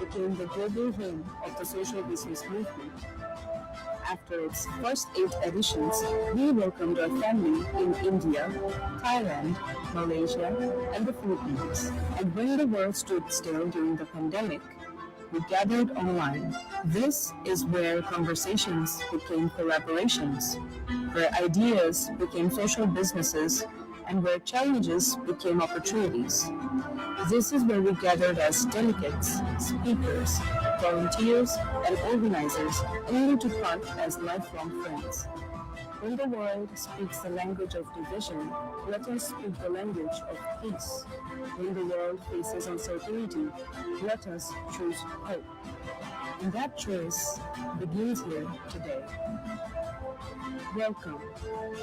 became the global home of the social business movement. After its first 8 editions, we welcomed our family in India, Thailand, Malaysia, and the Philippines. And when the world stood still during the pandemic, we gathered online. This is where conversations became collaborations, where ideas became social businesses, and where challenges became opportunities. This is where we gathered as delegates, speakers, volunteers, and organizers, only to part as lifelong friends. When the world speaks the language of division, let us speak the language of peace. When the world faces uncertainty, let us choose hope. And that choice begins here today. Welcome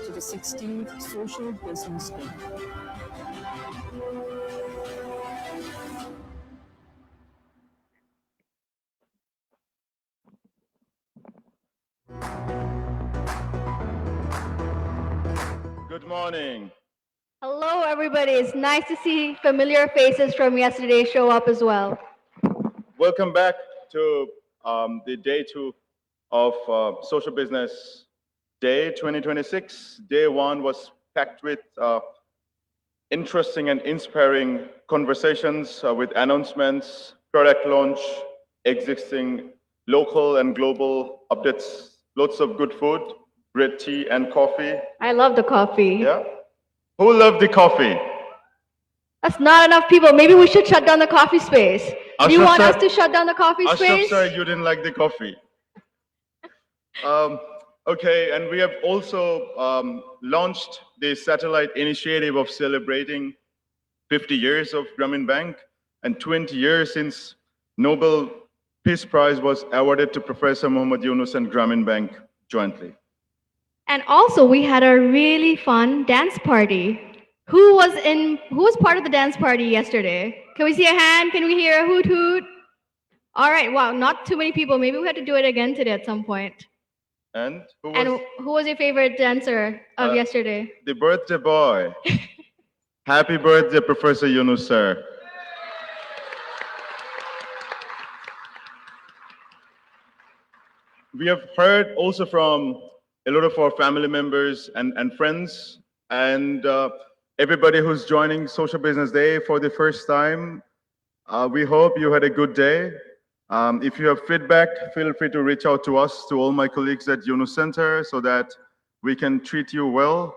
to the 16th Social Business Day. Good morning. Hello, everybody. It's nice to see familiar faces from yesterday show up as well. Welcome back to the day 2 of Social Business Day 2026. Day 1 was packed with interesting and inspiring conversations with announcements, product launch, existing local and global updates, lots of good food, great tea and coffee. I love the coffee. Yeah? Who loved the coffee? That's not enough people. Maybe we should shut down the coffee space. Do you want us to shut down the coffee space? Sir, you didn't like the coffee. Okay, and we have also launched the satellite initiative of celebrating 50 years of Grameen Bank and 20 years since Nobel Peace Prize was awarded to Professor Muhammad Yunus and Grameen Bank jointly. And also, we had a really fun dance party. Who was part of the dance party yesterday? Can we see a hand? Can we hear a hoot hoot? All right, wow, not too many people. Maybe we had to do it again today at some point. And who was your favorite dancer of yesterday? The birthday boy. Happy birthday, Professor Yunus, sir. We have heard also from a lot of our family members and friends and everybody who's joining Social Business Day for the first time. We hope you had a good day. If you have feedback, feel free to reach out to us, to all my colleagues at Yunus Center, so that we can treat you well.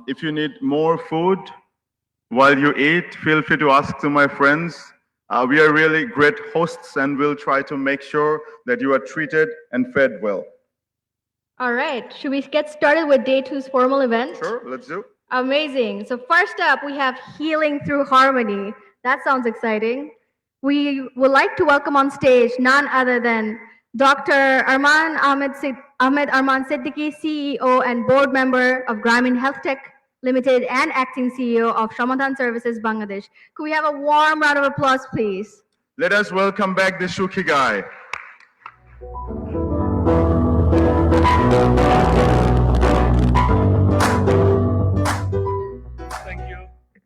If you need more food while you eat, feel free to ask to my friends. We are really great hosts and we'll try to make sure that you are treated and fed well. All right, should we get started with day 2's formal event? Sure, let's do. Amazing. So first up, we have Healing Through Harmony. That sounds exciting. We would like to welcome on stage none other than Dr. Ahmed Arman Siddiqui, CEO and board member of Grameen Health Tech Limited and acting CEO of Shramadhan Services Bangladesh. Could we have a warm round of applause, please? Let us welcome back the Shuki guy.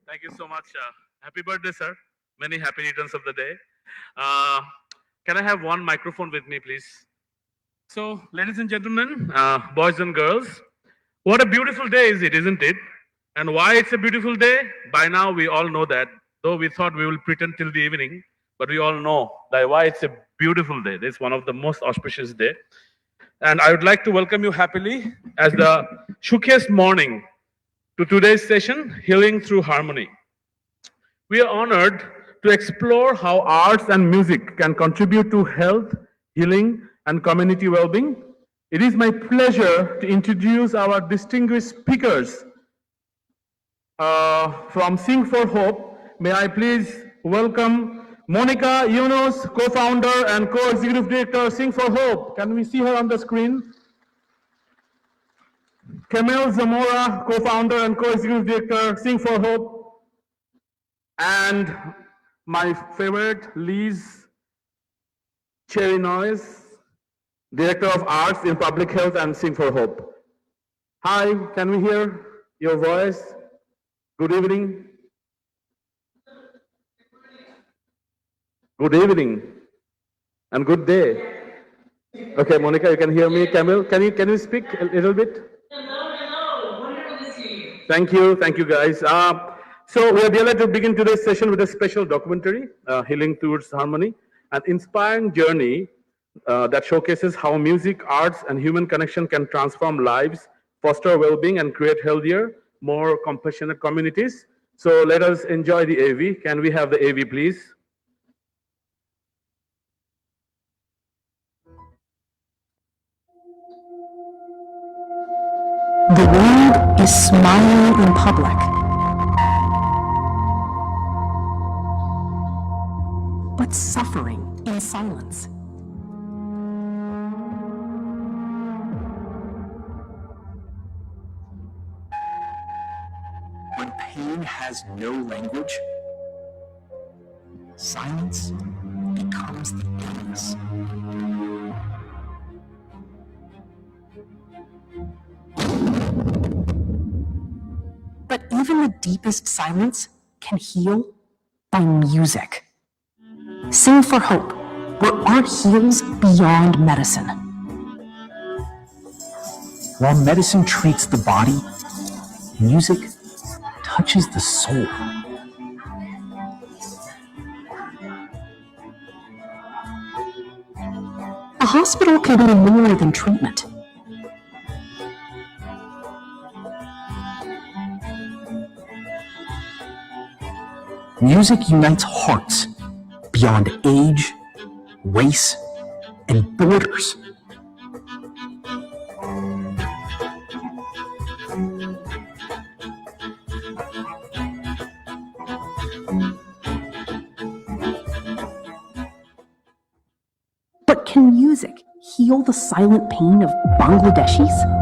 Thank you so much. Happy birthday, sir. Many happy returns of the day. Can I have one microphone with me, please? So, ladies and gentlemen, boys and girls, what a beautiful day is it, isn't it? And why it's a beautiful day? By now, we all know that, though we thought we will pretend till the evening, but we all know that why it's a beautiful day. This is one of the most auspicious days. And I would like to welcome you happily as the showcase morning to today's session, Healing Through Harmony. We are honored to explore how arts and music can contribute to health, healing, and community well-being. It is my pleasure to introduce our distinguished speakers from Sing for Hope. May I please welcome Monica Yunus, co-founder and co-executive director, Sing for Hope. Can we see her on the screen? Kamel Zamora, co-founder and co-executive director, Sing for Hope. And my favorite, Liz Cherry Noyes, Director of Arts in Public Health and Sing for Hope. Hi, can we hear your voice? Good evening. Good evening. and good day. Okay, Monica, you can hear me. Camille, can you speak a little bit? Thank you, guys. So we are delighted to begin today's session with a special documentary, Healing Towards Harmony, an inspiring journey that showcases how music, arts, and human connection can transform lives, foster well-being, and create healthier, more compassionate communities. So let us enjoy the AV. Can we have the AV, please? The world is smiling in public, but suffering in silence. When pain has no language, silence becomes the illness. But even the deepest silence can heal by music. Sing for Hope, where art heals beyond medicine. While medicine treats the body, music touches the soul. A hospital can be more than treatment. Music unites hearts beyond age, race, and borders. But can music heal the silent pain of Bangladeshis?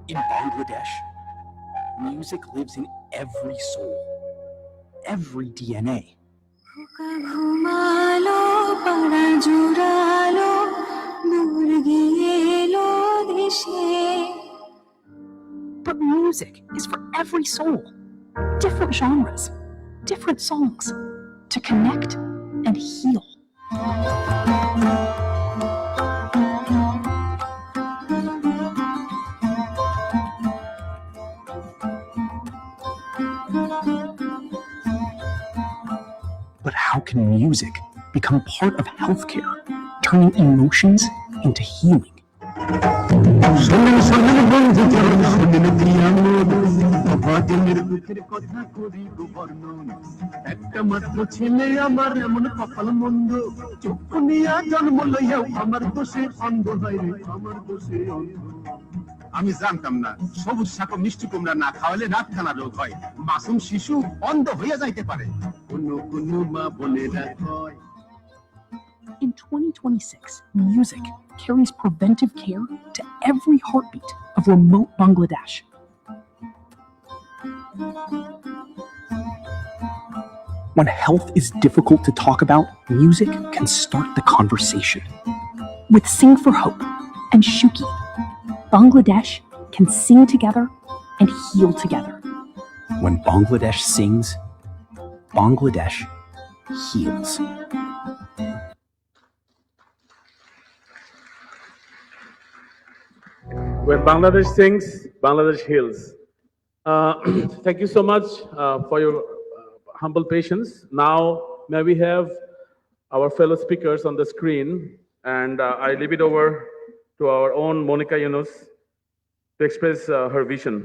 In Bangladesh, music lives in every soul, every DNA. But music is for every soul, different genres, different songs, to connect and heal. But how can music become part of healthcare, turning emotions into healing? আমি জানতাম না সবুজ শাক মিষ্টি কুমড়া না খাওয়ালে রাতখানা রোগ হয় মাসুম শিশু অন্ধ হয়ে যাইতে পারে কোন কোন মা বোনেরা কয় In 2026, music carries preventive care to every heartbeat of remote Bangladesh. When health is difficult to talk about, music can start the conversation. With Sing for Hope and Shuki, Bangladesh can sing together and heal together. When Bangladesh sings, Bangladesh heals. When Bangladesh sings, Bangladesh heals. Thank you so much for your humble patience. Now, may we have our fellow speakers on the screen, and I leave it over to our own Monica Yunus to express her vision.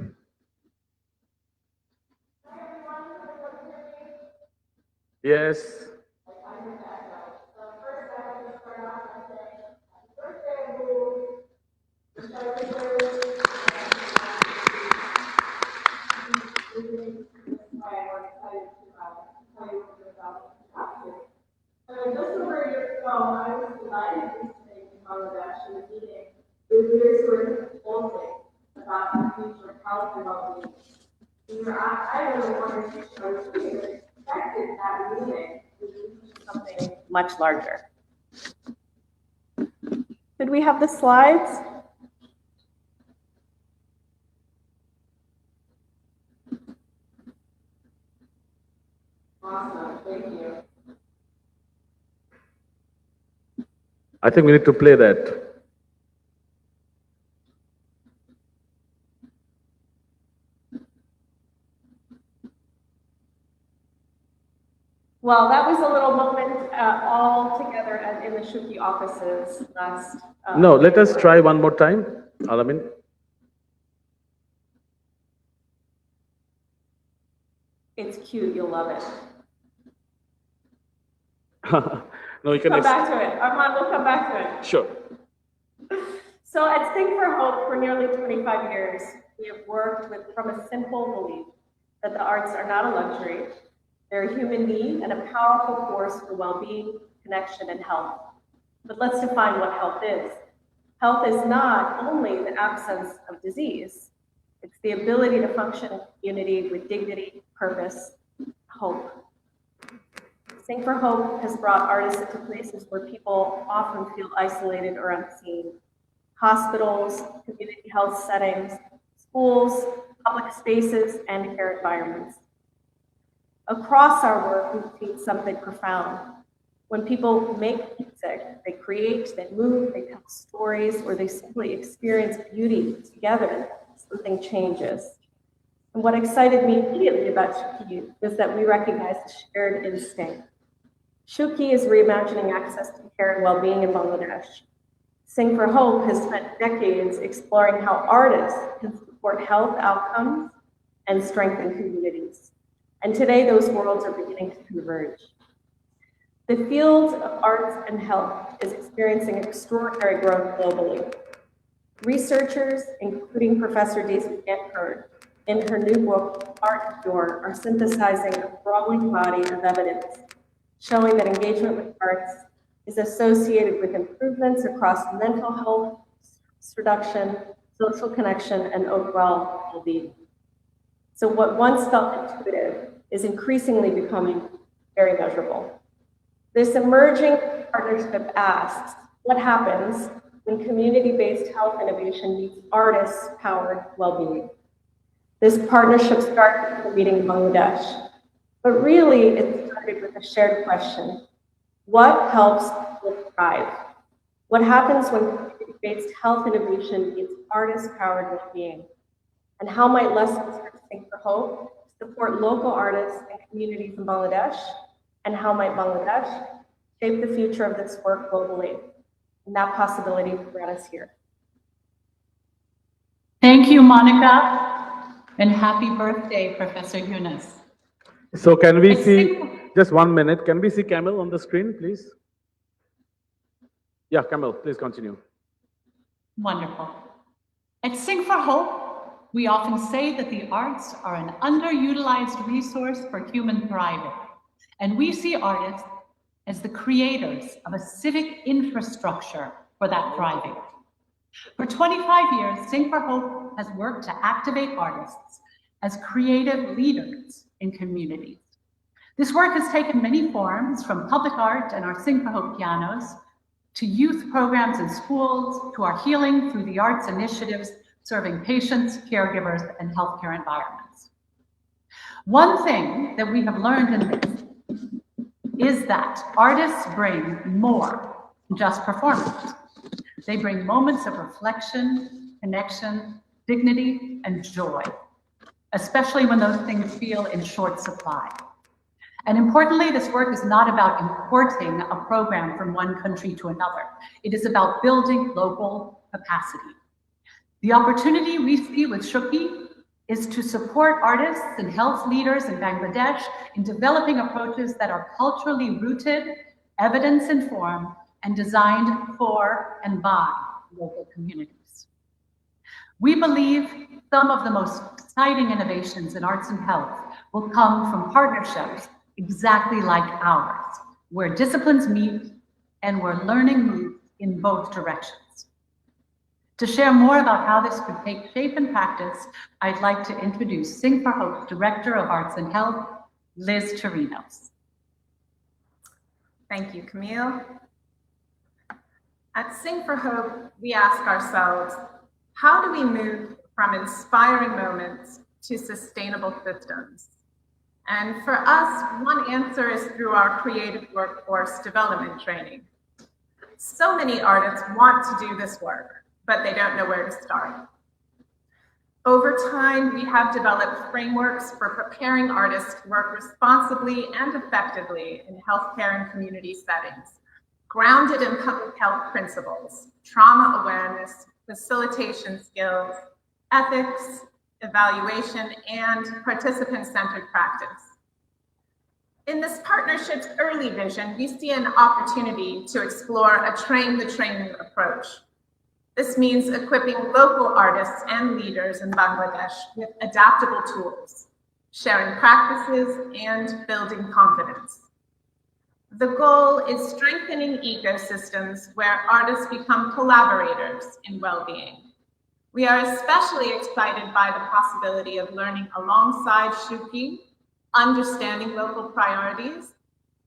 Yes. Just over a year ago, I was delighted to participate in Bangladesh in a meeting with leaders who are consulting about the future of health and well-being. I really wanted to show you that expected that meeting to lead to something much larger. Could we have the slides? Awesome, thank you. I think we need to play that. Well, that was a little moment all together in the Shuki offices last. No, let us try one more time. Alamin. It's cute, you'll love it. No, you can. Come back to it. Armand, we'll come back to it. Sure. So at Sing for Hope, for nearly 25 years, we have worked from a simple belief that the arts are not a luxury. They're a human need and a powerful force for well-being, connection, and health. But let's define what health is. Health is not only the absence of disease, it's the ability to function in community with dignity, purpose, hope. Sing for Hope has brought artists to places where people often feel isolated or unseen. Hospitals, community health settings, schools, public spaces, and care environments. Across our work, we've seen something profound. When people make music, they create, they move, they tell stories, or they simply experience beauty together, something changes. And what excited me immediately about Shuki was that we recognize a shared instinct. Shuki is reimagining access to care and well-being in Bangladesh. Sing for Hope has spent decades exploring how artists can support health outcomes and strengthen communities. And today, those worlds are beginning to converge. The field of arts and health is experiencing extraordinary growth globally. Researchers, including Professor Daisy Gantford, in her new book, Art Cure, are synthesizing a growing body of evidence showing that engagement with arts is associated with improvements across mental health, stress reduction, social connection, and overall well-being. So what once felt intuitive is increasingly becoming very measurable. This emerging partnership asks, what happens when community-based health innovation meets artist-powered well-being? This partnership started with the meeting in Bangladesh, but really it started with a shared question. What helps people thrive? What happens when community-based health innovation meets artist-powered well-being? And how might lessons from Sing for Hope support local artists and communities in Bangladesh? And how might Bangladesh shape the future of this work globally? And that possibility brought us here. Thank you, Monica, and happy birthday, Professor Yunus. So can we see, just 1 minute, can we see Camille on the screen, please? Yeah, Camille, please continue. Wonderful. At Sing for Hope, we often say that the arts are an underutilized resource for human thriving. And we see artists as the creators of a civic infrastructure for that thriving. For 25 years, Sing for Hope has worked to activate artists as creative leaders in communities. This work has taken many forms, from public art and our Sing for Hope pianos, to youth programs in schools, to our healing through the arts initiatives serving patients, caregivers, and healthcare environments. One thing that we have learned in this is that artists bring more than just performance. They bring moments of reflection, connection, dignity, and joy, especially when those things feel in short supply. And importantly, this work is not about importing a program from one country to another. It is about building local capacity. The opportunity we see with Shuki is to support artists and health leaders in Bangladesh in developing approaches that are culturally rooted, evidence-informed, and designed for and by local communities. We believe some of the most exciting innovations in arts and health will come from partnerships exactly like ours, where disciplines meet and where learning moves in both directions. To share more about how this could take shape in practice, I'd like to introduce Sing for Hope's Director of Arts and Health, Liz Torinos. Thank you, Camille. At Sing for Hope, we ask ourselves, how do we move from inspiring moments to sustainable systems? And for us, one answer is through our creative workforce development training. So many artists want to do this work, but they don't know where to start. Over time, we have developed frameworks for preparing artists to work responsibly and effectively in healthcare and community settings, grounded in public health principles, trauma awareness, facilitation skills, ethics, evaluation, and participant-centered practice. In this partnership's early vision, we see an opportunity to explore a train-the-trainer approach. This means equipping local artists and leaders in Bangladesh with adaptable tools, sharing practices, and building confidence. The goal is strengthening ecosystems where artists become collaborators in well-being. We are especially excited by the possibility of learning alongside Shuki, understanding local priorities,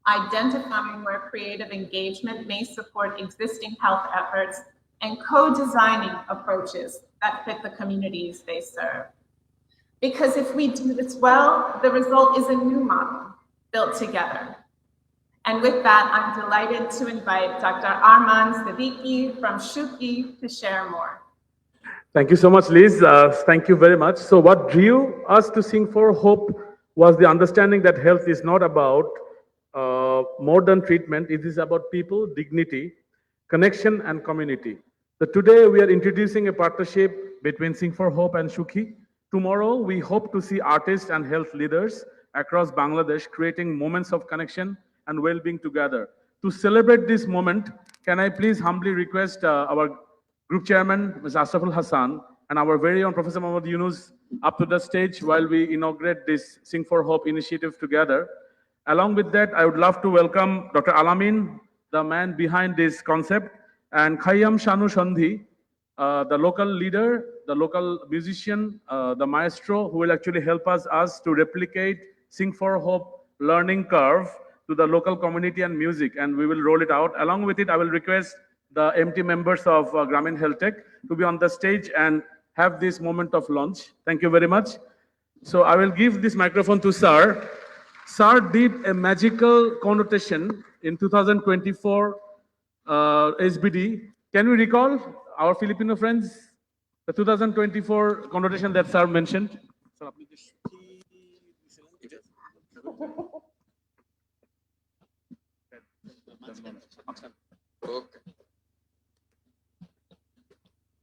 identifying where creative engagement may support existing health efforts, and co-designing approaches that fit the communities they serve. Because if we do this well, the result is a new model built together. And with that, I'm delighted to invite Dr. Arman Siddiqui from Shuki to share more. Thank you so much, Liz. Thank you very much. So what drew us to Sing for Hope was the understanding that health is not about modern treatment. It is about people, dignity, connection, and community. So today we are introducing a partnership between Sing for Hope and Shuki. Tomorrow we hope to see artists and health leaders across Bangladesh creating moments of connection and well-being together. To celebrate this moment, can I please humbly request our Group Chairman, Ms. Ashraful Hassan, and our very own Professor Mohammad Yunus up to the stage while we inaugurate this Sing for Hope initiative together. Along with that, I would love to welcome Dr. Alamin, the man behind this concept, and Khayyam Shanu Sandhi, the local leader, the local musician, the maestro, who will actually help us to replicate Sing for Hope learning curve to the local community and music, and we will roll it out. Along with it, I will request the MT members of Grameen Health Tech to be on the stage and have this moment of launch. Thank you very much. So I will give this microphone to Sir. Sir did a magical connotation in 2024 SBD. Can we recall our Filipino friends? The 2024 connotation that Sir mentioned. Okay.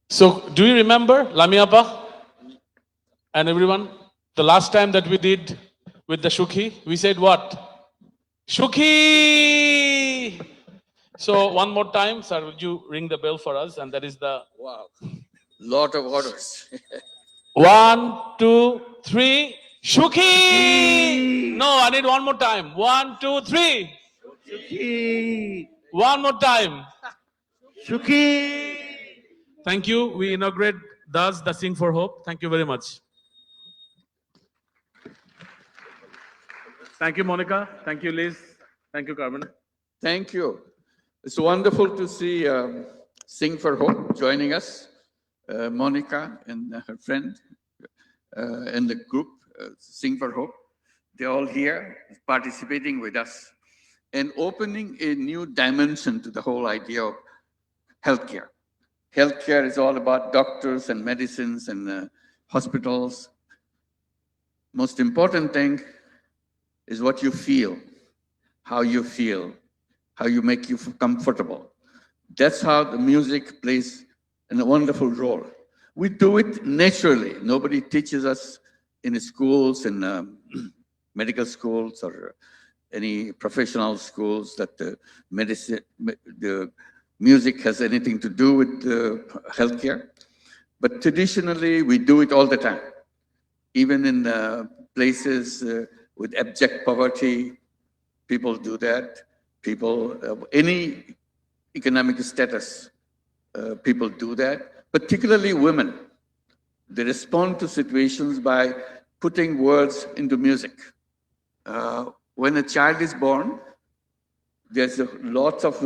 So, do you remember Lamiapa and everyone? The last time that we did with the Shuki, we said what? Shuki! So, one more time, sir, would you ring the bell for us? And that is the. Wow, lot of orders. 1, 2, 3. Shuki! No, I need one more time. 1, 2, 3. Shuki! One more time. Shuki! Thank you. We inaugurate thus the Sing for Hope. Thank you very much. Thank you, Monica. Thank you, Liz. Thank you, Carmen. Thank you. It's wonderful to see Sing for Hope joining us. Monica and her friend and the group Sing for Hope. They're all here participating with us and opening a new dimension to the whole idea of healthcare. Healthcare is all about doctors and medicines and hospitals. Most important thing is what you feel, how you make you comfortable. That's how the music plays a wonderful role. We do it naturally. Nobody teaches us in schools, in medical schools or any professional schools that the music has anything to do with healthcare. But traditionally, we do it all the time. Even in places with abject poverty, people do that. People of any economic status, people do that, particularly women. They respond to situations by putting words into music. When a child is born, there's lots of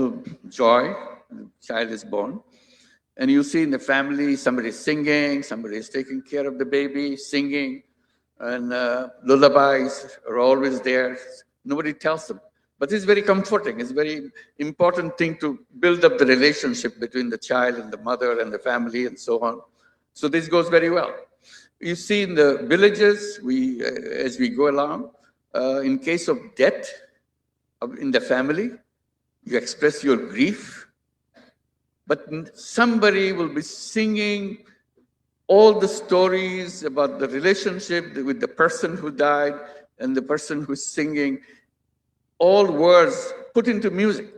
joy, the child is born. And you see in the family, somebody is singing, somebody is taking care of the baby, singing, and lullabies are always there. Nobody tells them. But it's very comforting. It's a very important thing to build up the relationship between the child and the mother and the family and so on. So this goes very well. You see in the villages, as we go along, in case of death in the family, you express your grief, but somebody will be singing all the stories about the relationship with the person who died and the person who's singing, all words put into music.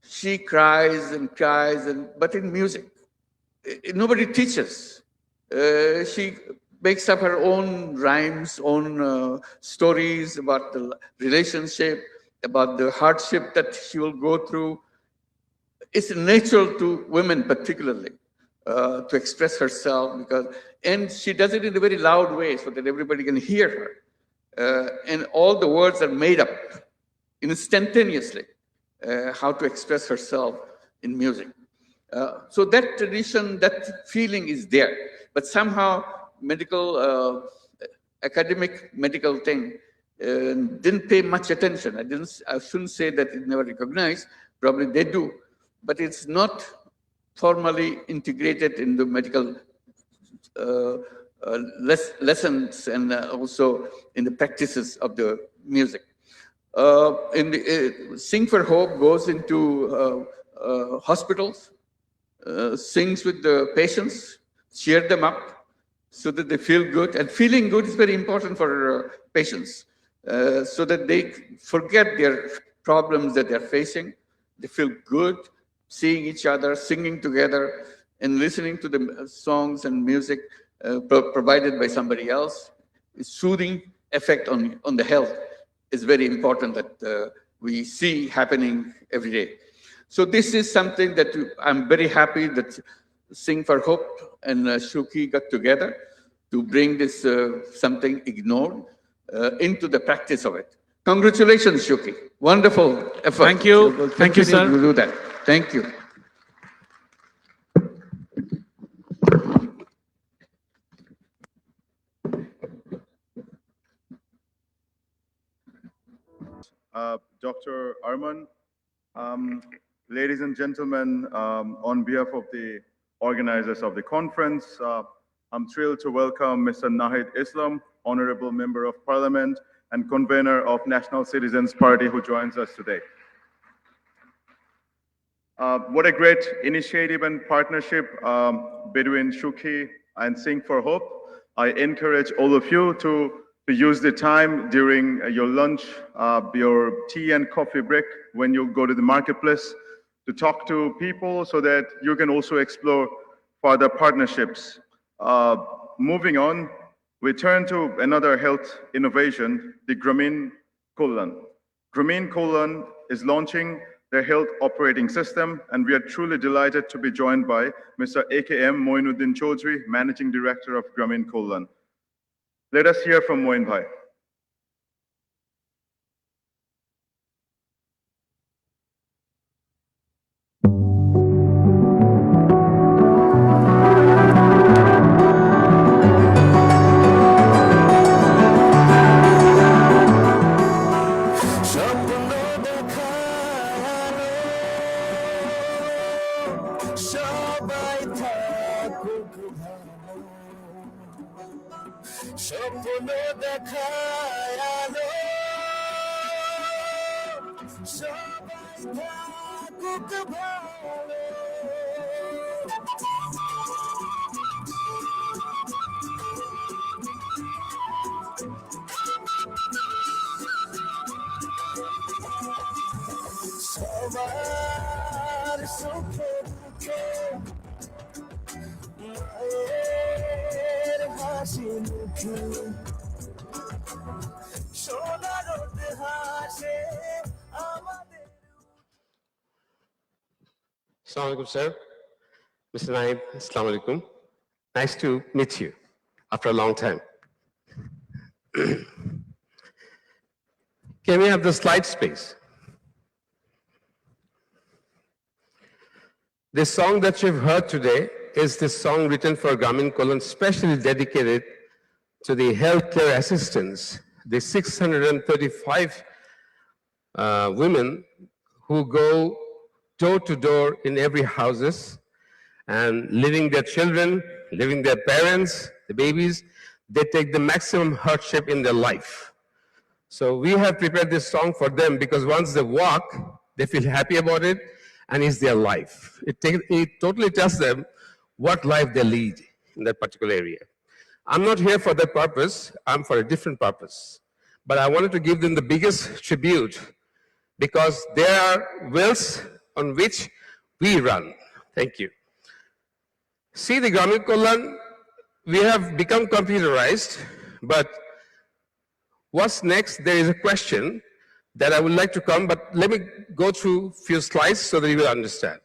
She cries and cries, but in music. Nobody teaches. She makes up her own rhymes, own stories about the relationship, about the hardship that she will go through. It's natural to women particularly to express herself and she does it in a very loud way so that everybody can hear her. And all the words are made up instantaneously, how to express herself in music. So that tradition, that feeling is there, but somehow academic medical thing didn't pay much attention. I shouldn't say that it's never recognized, probably they do, but it's not formally integrated in the medical lessons and also in the practices of the music. Sing for Hope goes into hospitals, sings with the patients, cheer them up so that they feel good. And feeling good is very important for patients so that they forget their problems that they're facing. They feel good seeing each other, singing together, and listening to the songs and music provided by somebody else. A soothing effect on the health is very important that we see happening every day. So this is something that I'm very happy that Sing for Hope and Shuki got together to bring this something ignored into the practice of it. Congratulations, Shuki. Wonderful effort. Thank you. Thank you, sir. To do that. Thank you. Dr. Arman, ladies and gentlemen, on behalf of the organizers of the conference, I'm thrilled to welcome Mr. Nahid Islam, Honorable Member of Parliament and convener of National Citizens Party, who joins us today. What a great initiative and partnership between Shuki and Sing for Hope. I encourage all of you to use the time during your lunch, your tea and coffee break when you go to the marketplace to talk to people so that you can also explore further partnerships. Moving on, we turn to another health innovation, the Grameen Kullan. Grameen Kullan is launching their health operating system, and we are truly delighted to be joined by Mr. AKM Moinuddin Chaudhry, Managing Director of Grameen Kullan. Let us hear from Moin Bhai. Assalamualaikum, sir. Mr. Naib, Assalamualaikum. Nice to meet you after a long time. Can we have the slide space? The song that you've heard today is the song written for Gramin Colon, specially dedicated to the healthcare assistants, the 635 women who go door to door in every houses and leaving their children, leaving their parents, the babies. They take the maximum hardship in their life. So we have prepared this song for them because once they walk, they feel happy about it, and it's their life. It totally tells them what life they lead in that particular area. I'm not here for that purpose, I'm for a different purpose. But I wanted to give them the biggest tribute because they are wheels on which we run. Thank you. See, the Gramin Colon, we have become computerized, but what's next? There is a question that I would like to come, but let me go through a few slides so that you will understand.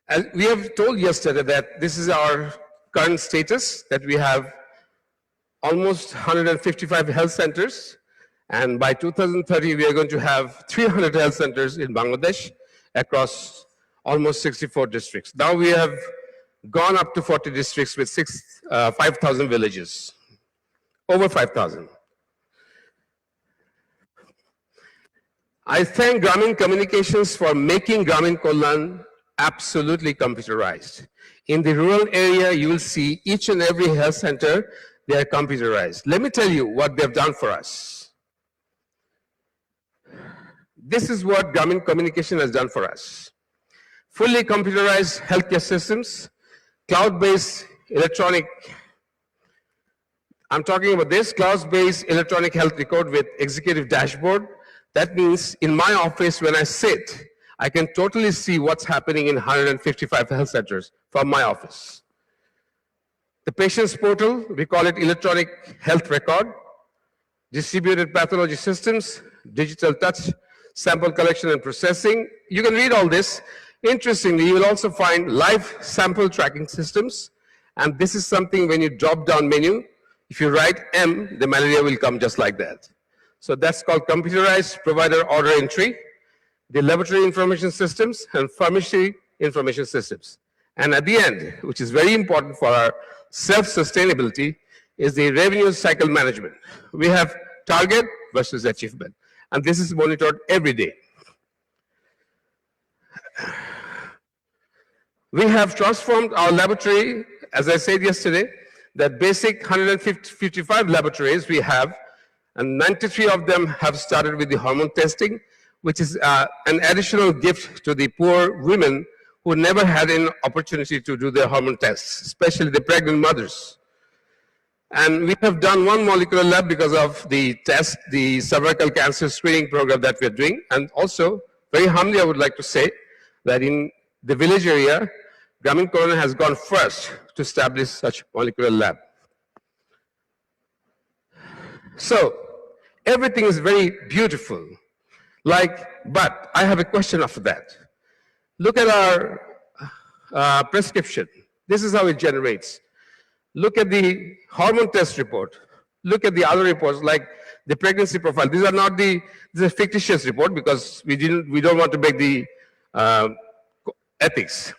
As we have told yesterday that this is our current status, that we have almost 155 health centers, and by 2030 we are going to have 300 health centers in Bangladesh across almost 64 districts. Now we have gone up to 40 districts with 5,000 villages. Over 5,000. I thank Gramin Communications for making Gramin Colon absolutely computerized. In the rural area, you will see each and every health center, they are computerized. Let me tell you what they've done for us. This is what Gramin Communication has done for us. Fully computerized healthcare systems, cloud-based electronic, I'm talking about this cloud-based electronic health record with executive dashboard. That means in my office, when I sit, I can totally see what's happening in 155 health centers from my office. The patient's portal, we call it electronic health record, distributed pathology systems, digital touch, sample collection and processing. You can read all this. Interestingly, you will also find live sample tracking systems. And this is something when you drop down menu, if you write M, the malaria will come just like that. So that's called computerized provider order entry, the laboratory information systems, and pharmacy information systems. And at the end, which is very important for our self-sustainability, is the revenue cycle management. We have target versus achievement. And this is monitored every day. We have transformed our laboratory, as I said yesterday, that basic 155 laboratories we have, and 93 of them have started with the hormone testing, which is an additional gift to the poor women who never had an opportunity to do their hormone tests, especially the pregnant mothers. And we have done one molecular lab because of the test, the cervical cancer screening program that we're doing. And also, very humbly, I would like to say that in the village area, Gramin Colon has gone first to establish such molecular lab. So, everything is very beautiful. But I have a question after that. Look at our prescription. This is how it generates. Look at the hormone test report. Look at the other reports like the pregnancy profile. These are not this is a fictitious report because we don't want to break the ethics.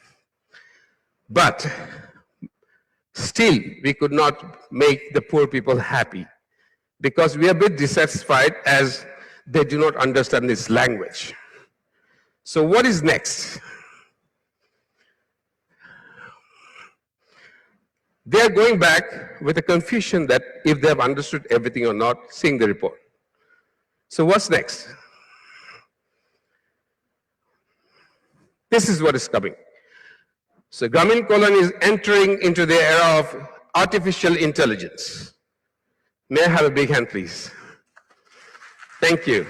But still, we could not make the poor people happy because we are a bit dissatisfied as they do not understand this language. So what is next? They are going back with a confusion that if they have understood everything or not, seeing the report. So what's next? This is what is coming. So Gramin Colon is entering into the era of artificial intelligence. May I have a big hand, please? Thank you.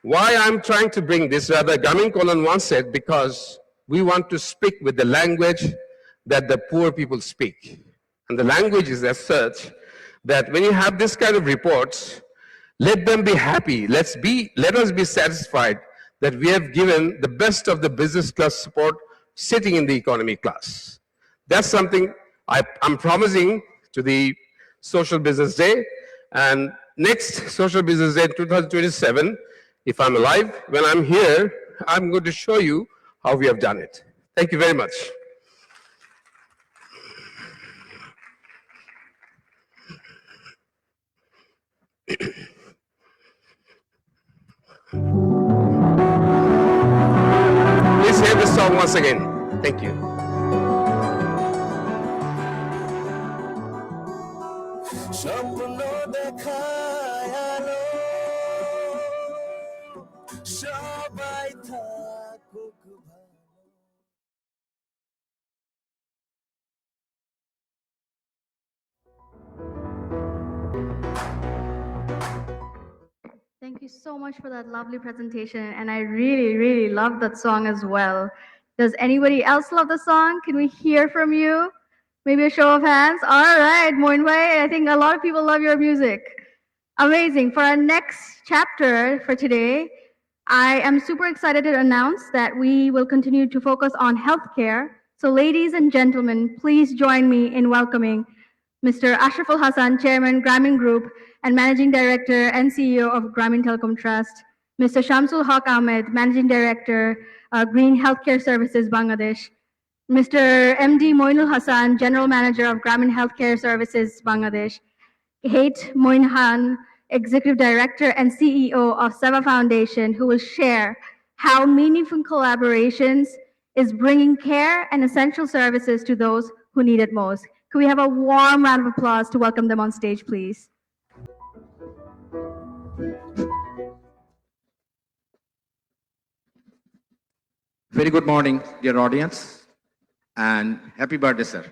Why I'm trying to bring this, rather, Gramin Colon once said, because we want to speak with the language that the poor people speak. And the language is as such that when you have this kind of reports, let them be happy. Let us be satisfied that we have given the best of the business class support sitting in the economy class. That's something I'm promising to the Social Business Day. And next Social Business Day, 2027, If I'm alive, when I'm here, I'm going to show you how we have done it. Thank you very much. Please hear this song once again. Thank you. স্বপ্ন দেখায় আলো সবাই থাকুক ভালো। Thank you so much for that lovely presentation. And I really, really love that song as well. Does anybody else love the song? Can we hear from you? Maybe a show of hands. All right, Moin Wei, I think a lot of people love your music. Amazing. For our next chapter for today, I am super excited to announce that we will continue to focus on healthcare. So ladies and gentlemen, please join me in welcoming Mr. Ashraful Hassan, Chairman, Grameen Group, and Managing Director and CEO of Grameen Telecom Trust, Mr. Shamsul Haq Ahmed, Managing Director, Green Healthcare Services, Bangladesh, Mr. MD Moinul Hassan, General Manager of Grameen Healthcare Services, Bangladesh, Hate Moinhan, Executive Director and CEO of Seva Foundation, who will share how meaningful collaborations is bringing care and essential services to those who need it most. Could we have a warm round of applause to welcome them on stage, please? Very good morning, dear audience, and happy birthday, sir.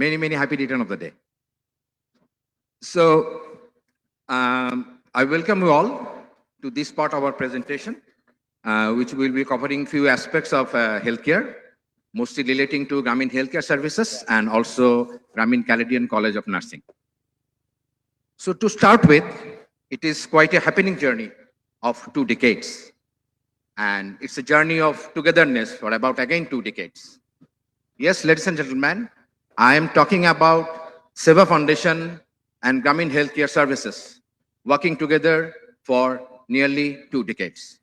Many, many happy return of the day. So, I welcome you all to this part of our presentation, which will be covering few aspects of healthcare, mostly relating to Grameen Healthcare Services and also Grameen Canadian College of Nursing. So to start with, it is quite a happening journey of 2 decades. And it's a journey of togetherness for about, again, 2 decades. Yes, ladies and gentlemen, I am talking about Seva Foundation and Grameen Healthcare Services working together for nearly 2 decades.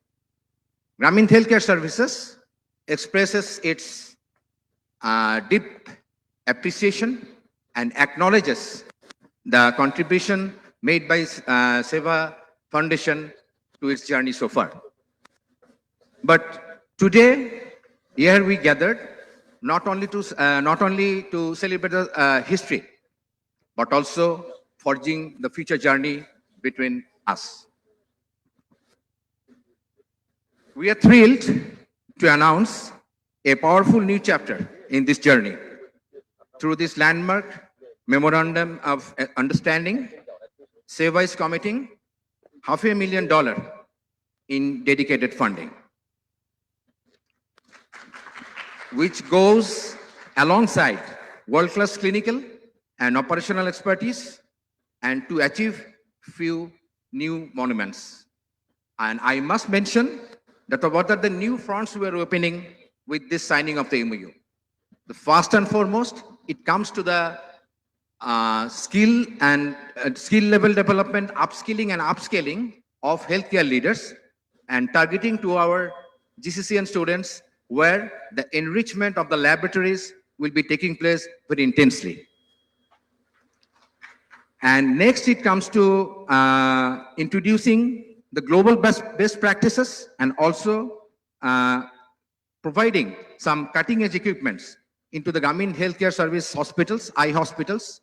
Grameen Healthcare Services expresses its deep appreciation and acknowledges the contribution made by Seva Foundation to its journey so far. But today, here we gathered not only to celebrate the history, but also forging the future journey between us. We are thrilled to announce a powerful new chapter in this journey. Through this landmark Memorandum of Understanding, Seva is committing $500,000 in dedicated funding, which goes alongside world-class clinical and operational expertise and to achieve few new monuments. And I must mention that what are the new fronts we are opening with this signing of the MOU. The first and foremost, it comes to the skill level development, upskilling and upscaling of healthcare leaders and targeting to our GCCN students where the enrichment of the laboratories will be taking place very intensely. And next it comes to introducing the global best practices and also providing some cutting edge equipments into the Grameen Healthcare Service hospitals, eye hospitals,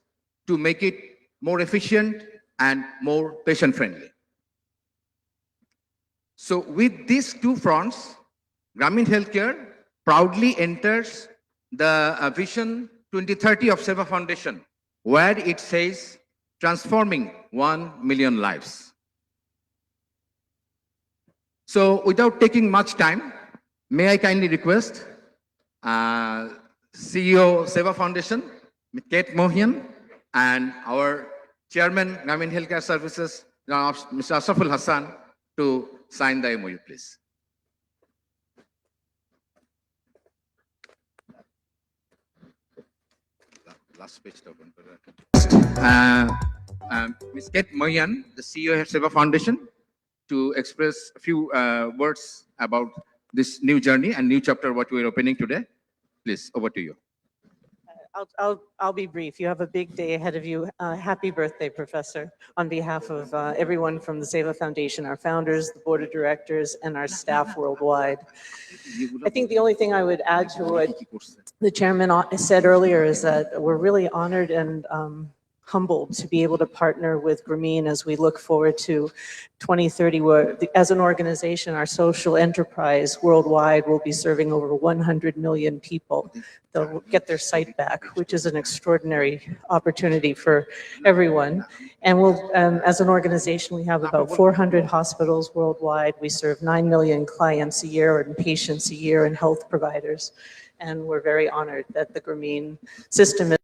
to make it more efficient and more patient friendly. So with these 2 fronts, Grameen Healthcare proudly enters the Vision 2030 of Seva Foundation, where it says, transforming 1 million lives. So without taking much time, may I kindly request CEO Seva Foundation, Kate Mohian, and our Chairman, Grameen Healthcare Services, Mr. Ashraful Hassan, to sign the MOU, please. Last page to open. Ms. Kate Mohian, the CEO of Seva Foundation, to express a few words about this new journey and new chapter what we're opening today. Please, over to you. I'll be brief. You have a big day ahead of you. Happy birthday, Professor, on behalf of everyone from the Seva Foundation, our founders, the board of directors, and our staff worldwide. I think the only thing I would add to what the chairman said earlier is that we're really honored and humbled to be able to partner with Grameen as we look forward to 2030, where as an organization, our social enterprise worldwide will be serving over 100 million people. They'll get their sight back, which is an extraordinary opportunity for everyone. And we'll, as an organization, we have about 400 hospitals worldwide. We serve 9 million clients a year and patients a year and health providers. And we're very honored that the Grameen system is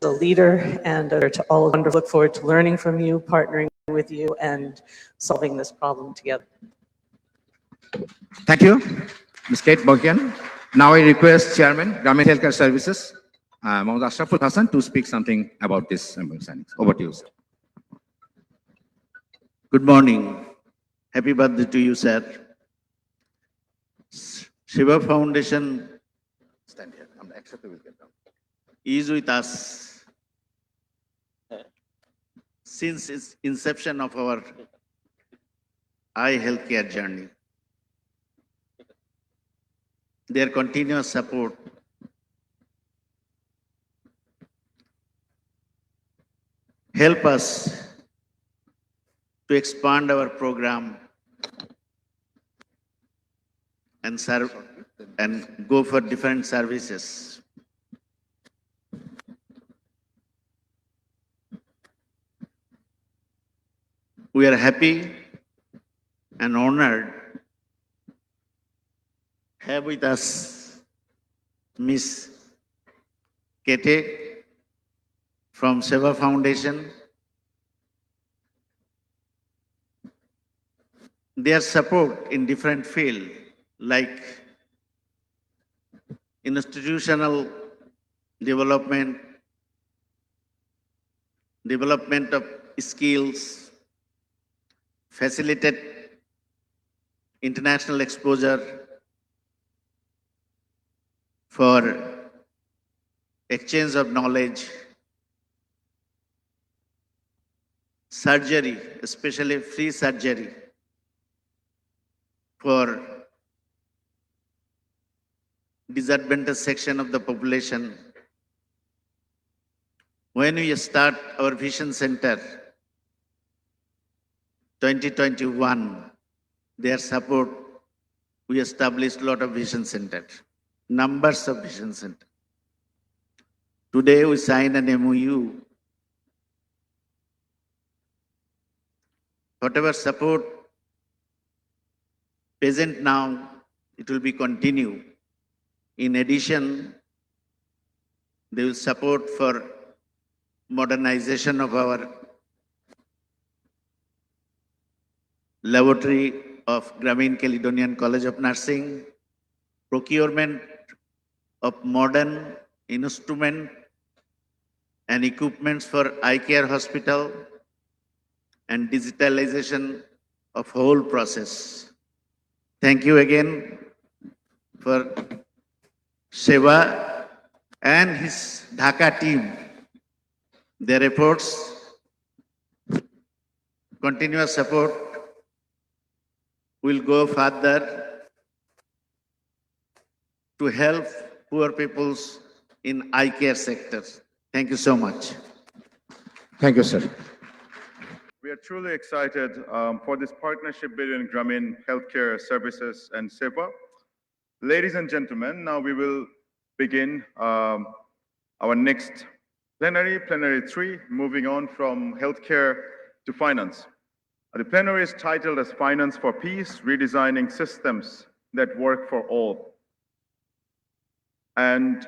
a leader, and to all of you, look forward to learning from you, partnering with you, and solving this problem together. Thank you, Ms. Kate Bokian. Now I request Chairman, Grameen Healthcare Services, Mohammad Ashraful Hassan, to speak something about this signings. Over to you, sir. Good morning. Happy birthday to you, sir. Shiva Foundation Stand here. I'm acceptable. is with us since its inception of our eye healthcare journey. Their continuous support help us to expand our program and serve and go for different services. We are happy and honored have with us Miss Kete from Seva Foundation. Their support in different fields like institutional development, development of skills, facilitate international exposure for exchange of knowledge, surgery, especially free surgery for disadvantaged section of the population. When we start our Vision Center, 2021, their support, we established a lot of Vision Centers, numbers of Vision Centers. Today we signed an MOU. Whatever support present now, it will be continued. In addition, they will support for modernization of our laboratory of Grameen Caledonian College of Nursing, procurement of modern instrument and equipments for eye care hospital, and digitalization of whole process. Thank you again for Seva and his Dhaka team. Their efforts, continuous support will go further to help poor peoples in eye care sectors. Thank you so much. Thank you, sir. We are truly excited for this partnership between Grameen Healthcare Services and Seva. Ladies and gentlemen, now we will begin our next plenary 3, moving on from healthcare to finance. The plenary is titled as Finance for Peace, Redesigning Systems That Work for All. And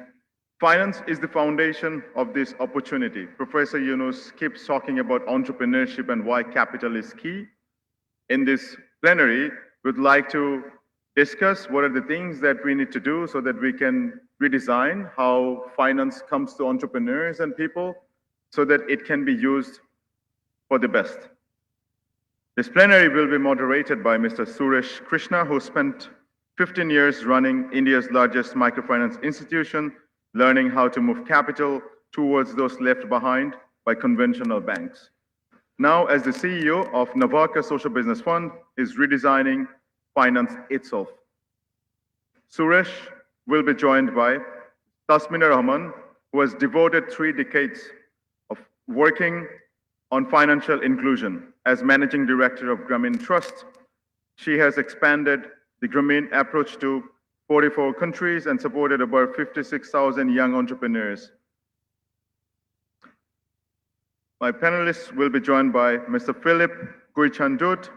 finance is the foundation of this opportunity. Professor Yunus keeps talking about entrepreneurship and why capital is key. In this plenary, we'd like to discuss what are the things that we need to do so that we can redesign how finance comes to entrepreneurs and people so that it can be used for the best. This plenary will be moderated by Mr. Suresh Krishna, who spent 15 years running India's largest microfinance institution, learning how to move capital towards those left behind by conventional banks. Now, as the CEO of Navaka Social Business Fund, is redesigning finance itself. Suresh will be joined by Tasmina Rahman, who has devoted 3 decades of working on financial inclusion. As Managing Director of Grameen Trust, she has expanded the Grameen approach to 44 countries and supported about 56,000 young entrepreneurs. My panelists will be joined by Mr. Philip Guichandut,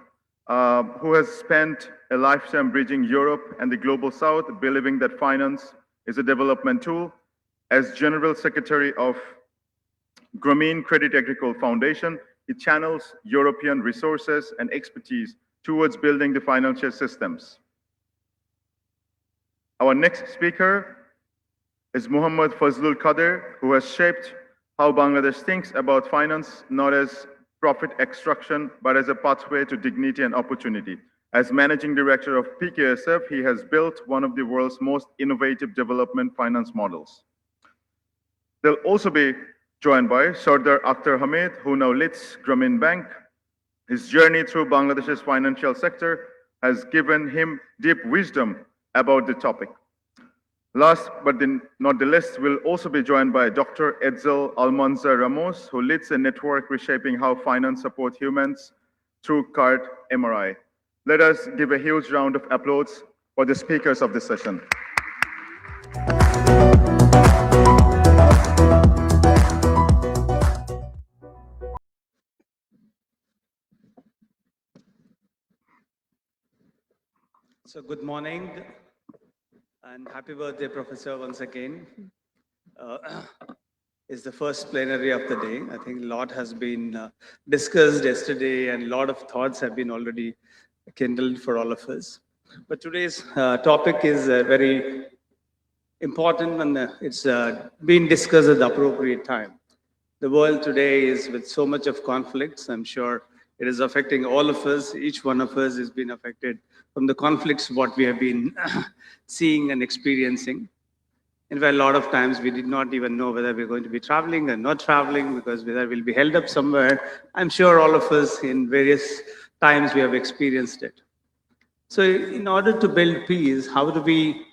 who has spent a lifetime bridging Europe and the Global South, believing that finance is a development tool. As General Secretary of Grameen Credit Agricole Foundation, he channels European resources and expertise towards building the financial systems. Our next speaker is Muhammad Fazlul Qadir, who has shaped how Bangladesh thinks about finance, not as profit extraction, but as a pathway to dignity and opportunity. As Managing Director of PKSF, he has built one of the world's most innovative development finance models. They'll also be joined by Sardar Akhtar Hamid, who now leads Grameen Bank. His journey through Bangladesh's financial sector has given him deep wisdom about the topic. Last but not the least, we'll also be joined by Dr. Edsel Almanza Ramos, who leads a network reshaping how finance support humans through card MRI. Let us give a huge round of applause for the speakers of this session. So good morning and happy birthday, Professor, once again. It's the first plenary of the day. I think a lot has been discussed yesterday and a lot of thoughts have been already kindled for all of us. But today's topic is very important and it's been discussed at the appropriate time. The world today is with so much of conflicts. I'm sure it is affecting all of us. Each one of us has been affected from the conflicts, what we have been seeing and experiencing. In fact, a lot of times we did not even know whether we're going to be traveling or not traveling because whether we'll be held up somewhere. I'm sure all of us in various times we have experienced it. So in order to build peace, how do we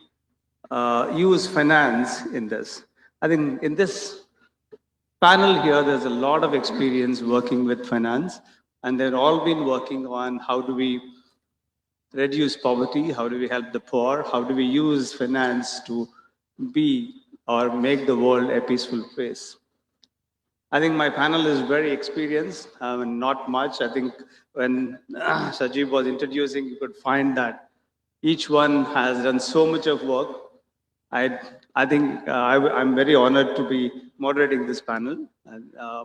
use finance in this? I think in this panel here, there's a lot of experience working with finance, and they've all been working on how do we reduce poverty, how do we help the poor, how do we use finance to be or make the world a peaceful place. I think my panel is very experienced, not much. I think when Sajib was introducing, you could find that each one has done so much of work. I think I'm very honored to be moderating this panel.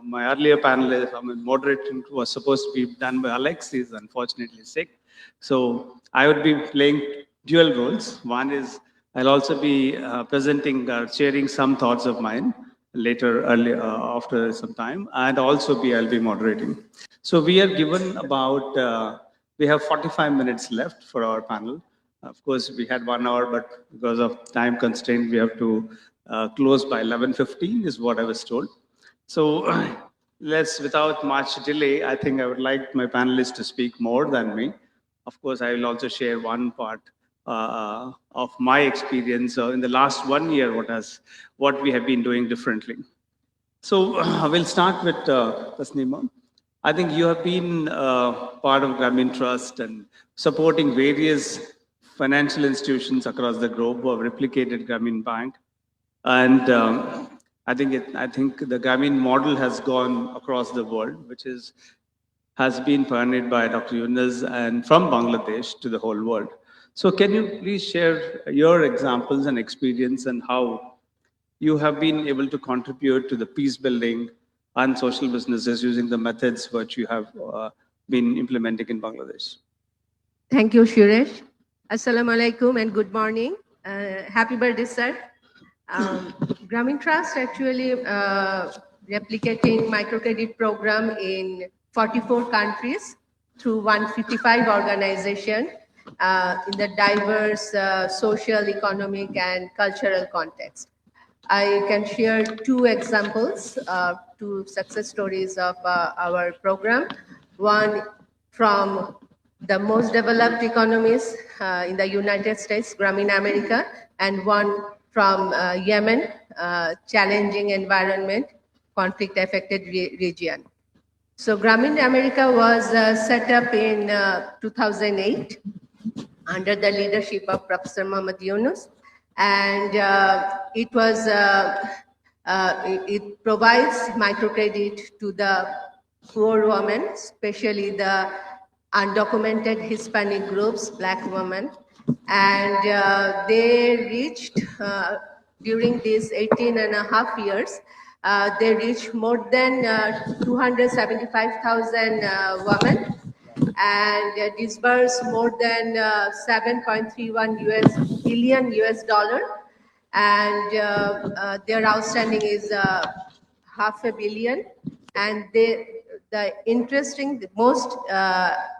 My earlier panel moderating was supposed to be done by Alex. He's unfortunately sick. So I would be playing dual roles. One is I'll also be presenting, sharing some thoughts of mine later, after some time, and also I'll be moderating. So we are given about, we have 45 minutes left for our panel. Of course, we had 1 hour, but because of time constraint, we have to close by 11:15 is what I was told. So without much delay, I think I would like my panelists to speak more than me. Of course, I will also share one part of my experience in the last 1 year, what we have been doing differently. So we'll start with Tasneema. I think you have been part of Grameen Trust and supporting various financial institutions across the globe who have replicated Grameen Bank. And I think the Grameen model has gone across the world, which has been pioneered by Dr. Yunus and from Bangladesh to the whole world. So can you please share your examples and experience and how you have been able to contribute to the peace building and social businesses using the methods which you have been implementing in Bangladesh? Thank you, Suresh. Assalamu alaikum and good morning. Happy birthday, sir. Grameen Trust actually replicating microcredit program in 44 countries. through 155 organizations in the diverse social, economic, and cultural context. I can share two examples, two success stories of our program. One from the most developed economies in the United States, Grameen America, and one from Yemen, challenging environment, conflict-affected region. So Grameen America was set up in 2008 under the leadership of Professor Muhammad Yunus, and it provides microcredit to the poor women, especially the undocumented Hispanic groups, Black women, and they reached during these 18.5 years. They reached more than 275,000 women and disbursed more than 7.31 billion US dollar, and their outstanding is $500 million. And the most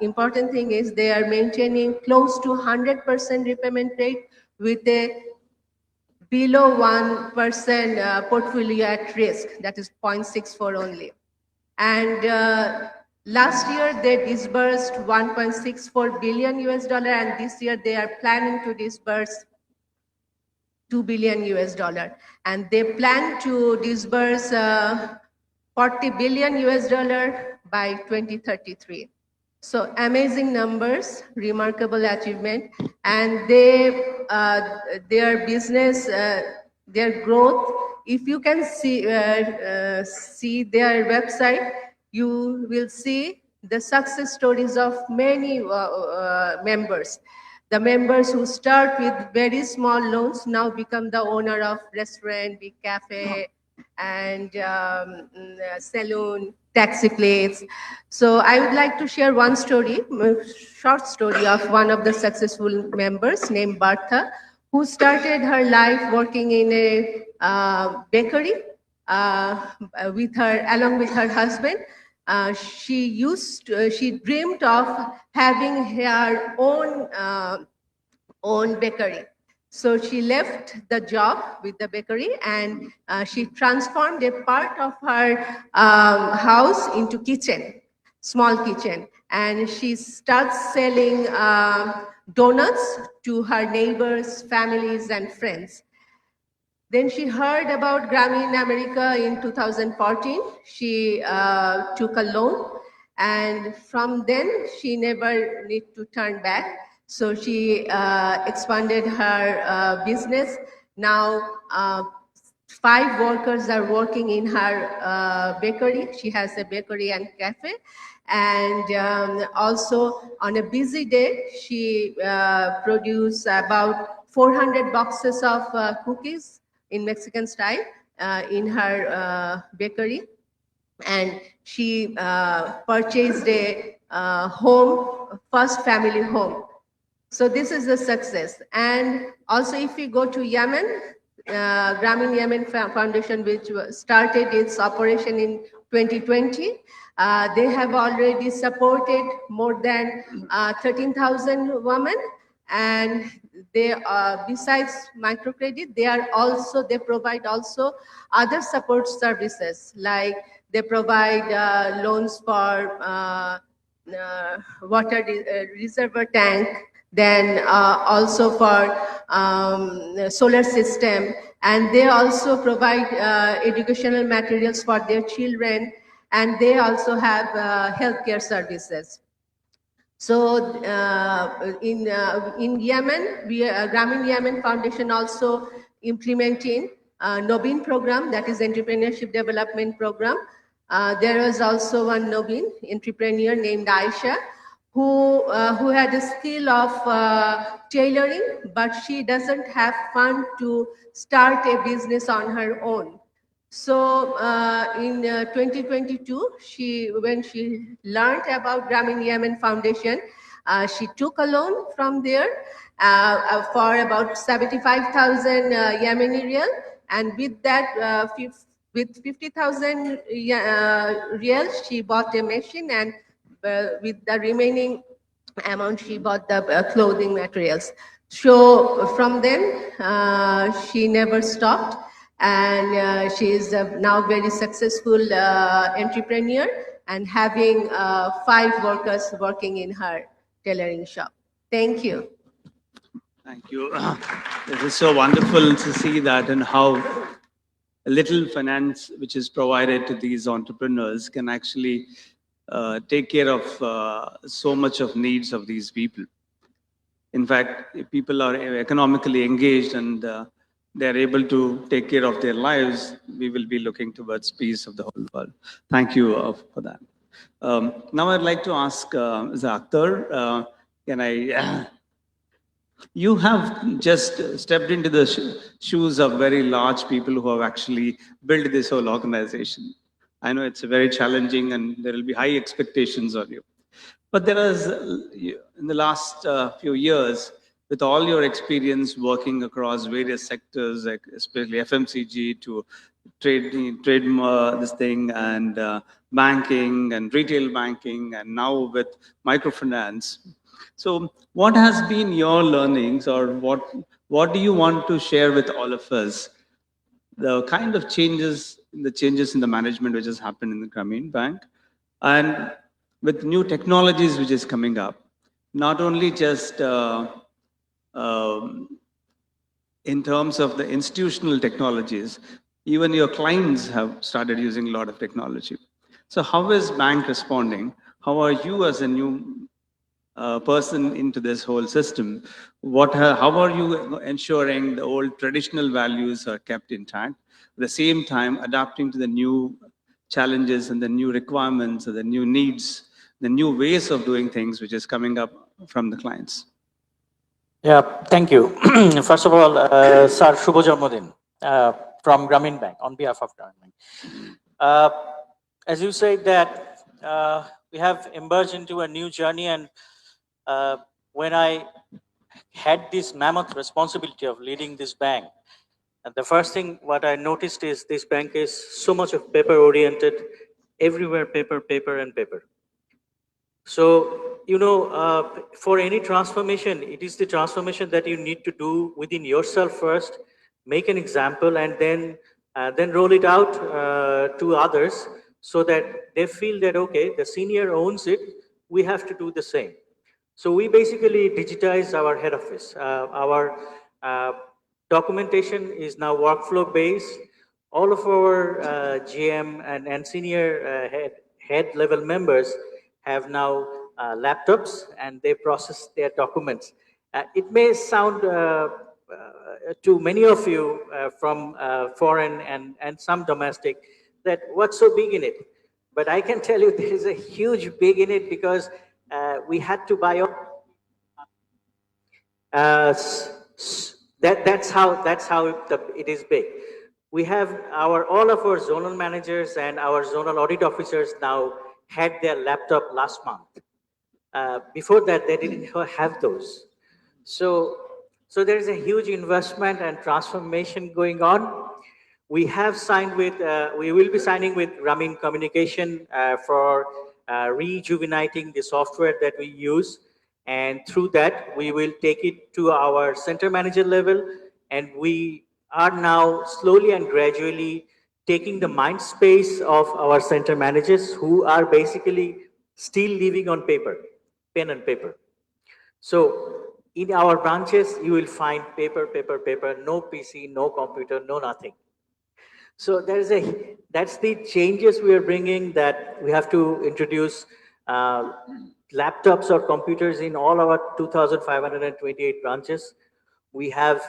important thing is they are maintaining close to 100% repayment rate with a below 1% portfolio at risk, that is 0.64 only. And last year they disbursed 1.64 billion US dollar, and this year they are planning to disburse 2 billion US dollar, and they plan to disburse 40 billion US dollar by 2033. So amazing numbers, remarkable achievement, and their business, their growth. If you can see see their website, you will see the success stories of many members. The members who start with very small loans now become the owner of restaurant, big cafe, and saloon, taxi plates. So I would like to share one story, short story of one of the successful members named Bertha, who started her life working in a bakery along with her husband. She dreamed of having her own bakery. So she left the job with the bakery, and she transformed a part of her house into kitchen, small kitchen, and she starts selling donuts to her neighbors, families, and friends. Then she heard about Grameen America in 2014. She took a loan, and from then she never need to turn back. So she expanded her business. Now 5 workers are working in her bakery. She has a bakery and cafe. And also on a busy day, she produces about 400 boxes of cookies in Mexican style in her bakery. And she purchased a first family home. So this is the success. And also if we go to Yemen, Grameen Yemen Foundation, which started its operation in 2020, they have already supported more than 13,000 women, and they besides microcredit, they provide also other support services, like they provide loans for water reservoir tank, then also for solar system, and they also provide educational materials for their children, and they also have healthcare services. So in Yemen, Grameen Yemen Foundation also implementing Nobin program, that is entrepreneurship development program. There was also one Nobin entrepreneur named Aisha, who had a skill of tailoring, but she doesn't have fund to start a business on her own. So in 2022, when she learned about Grameen Yemen Foundation, she took a loan from there for about 75,000 Yemeni rial, and with that, with 50,000 rials, she bought a machine, and with the remaining amount, she bought the clothing materials. So from then, she never stopped, and she is now very successful entrepreneur and having 5 workers working in her tailoring shop. Thank you. Thank you. It is so wonderful to see that and how a little finance which is provided to these entrepreneurs can actually take care of so much of needs of these people. In fact, if people are economically engaged and they're able to take care of their lives, we will be looking towards peace of the whole world. Thank you for that. Now I'd like to ask Akhtar, can I... You have just stepped into the shoes of very large people who have actually built this whole organization. I know it's very challenging and there will be high expectations on you. But there is, in the last few years, with all your experience working across various sectors, like especially FMCG to trade this thing, and banking and retail banking, and now with microfinance. So what has been your learnings, or what do you want to share with all of us? The kind of changes in the management which has happened in the Grameen Bank, and with new technologies which is coming up, not only just in terms of the institutional technologies, even your clients have started using a lot of technology. So how is bank responding? How are you as a new person into this whole system? How are you ensuring the old traditional values are kept intact, at the same time adapting to the new challenges and the new requirements and the new needs, the new ways of doing things which is coming up from the clients? Yeah, thank you. First of all, Sir Shubho Janmodin from Grameen Bank, on behalf of Grameen Bank. As you said that we have emerged into a new journey, and when I had this mammoth responsibility of leading this bank, and the first thing what I noticed is this bank is so much of paper oriented, everywhere paper, paper and paper. So, you know, for any transformation, it is the transformation that you need to do within yourself first, make an example, and then roll it out to others, so that they feel that, okay, the senior owns it, we have to do the same. So we basically digitize our head office. Our documentation is now workflow based. All of our GM and senior head level members have now laptops, and they process their documents. It may sound to many of you from foreign and some domestic that what's so big in it? But I can tell you there is a huge big in it, because we had to buy all. That's how it is big. We have all of our zonal managers and our zonal audit officers now had their laptop last month. Before that, they didn't have those. So there is a huge investment and transformation going on. We have signed with, we will be signing with Grameen Communication for rejuvenating the software that we use. And through that, we will take it to our center manager level. And we are now slowly and gradually taking the mind space of our center managers, who are basically still living on paper, pen and paper. So in our branches, you will find paper, paper, paper, no PC, no computer, no nothing. So that's the changes we are bringing, that we have to introduce laptops or computers in all our 2,528 branches. We have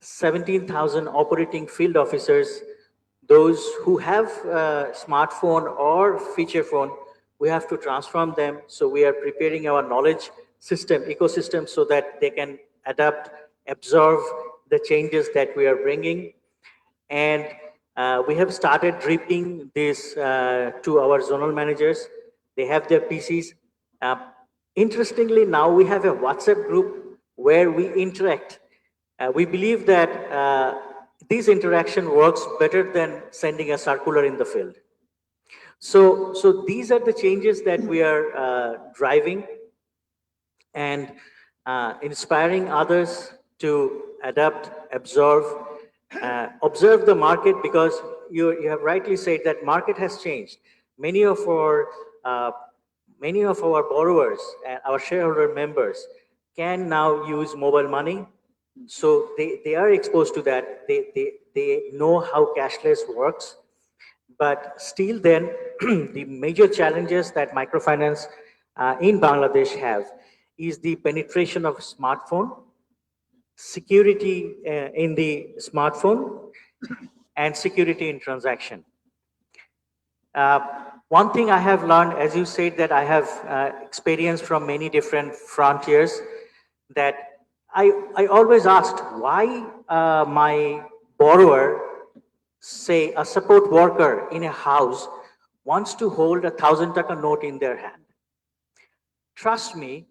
17,000 operating field officers. Those who have smartphone or feature phone, we have to transform them. So we are preparing our knowledge system, ecosystem, so that they can adapt, absorb the changes that we are bringing. And we have started dripping this to our zonal managers. They have their PCs. Interestingly, now we have a WhatsApp group where we interact. We believe that this interaction works better than sending a circular in the field. So these are the changes that we are driving and inspiring others to adapt, observe the market, because you have rightly said that market has changed. Many of our uh, many of our borrowers and our shareholder members can now use mobile money, so they are exposed to that. They know how cashless works, but still then the major challenges that microfinance in Bangladesh have is the penetration of smartphone, security in the smartphone, and security in transaction. Uh, One thing I have learned, as you said, that I have experienced from many different frontiers, that I always asked why my borrower, say a support worker in a house, wants to hold 1,000 taka note in their hand. Trust me,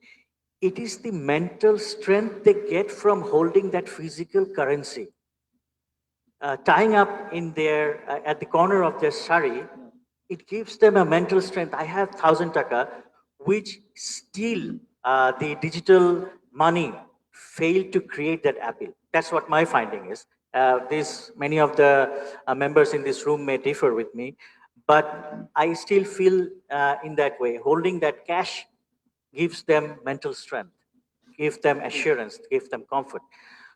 it is the mental strength they get from holding that physical currency. Tying up in their at the corner of their sari, it gives them a mental strength. I have 1,000 taka, which still the digital money failed to create that appeal. That's what my finding is. Many of the members in this room may differ with me, but I still feel in that way. Holding that cash gives them mental strength, gives them assurance, gives them comfort.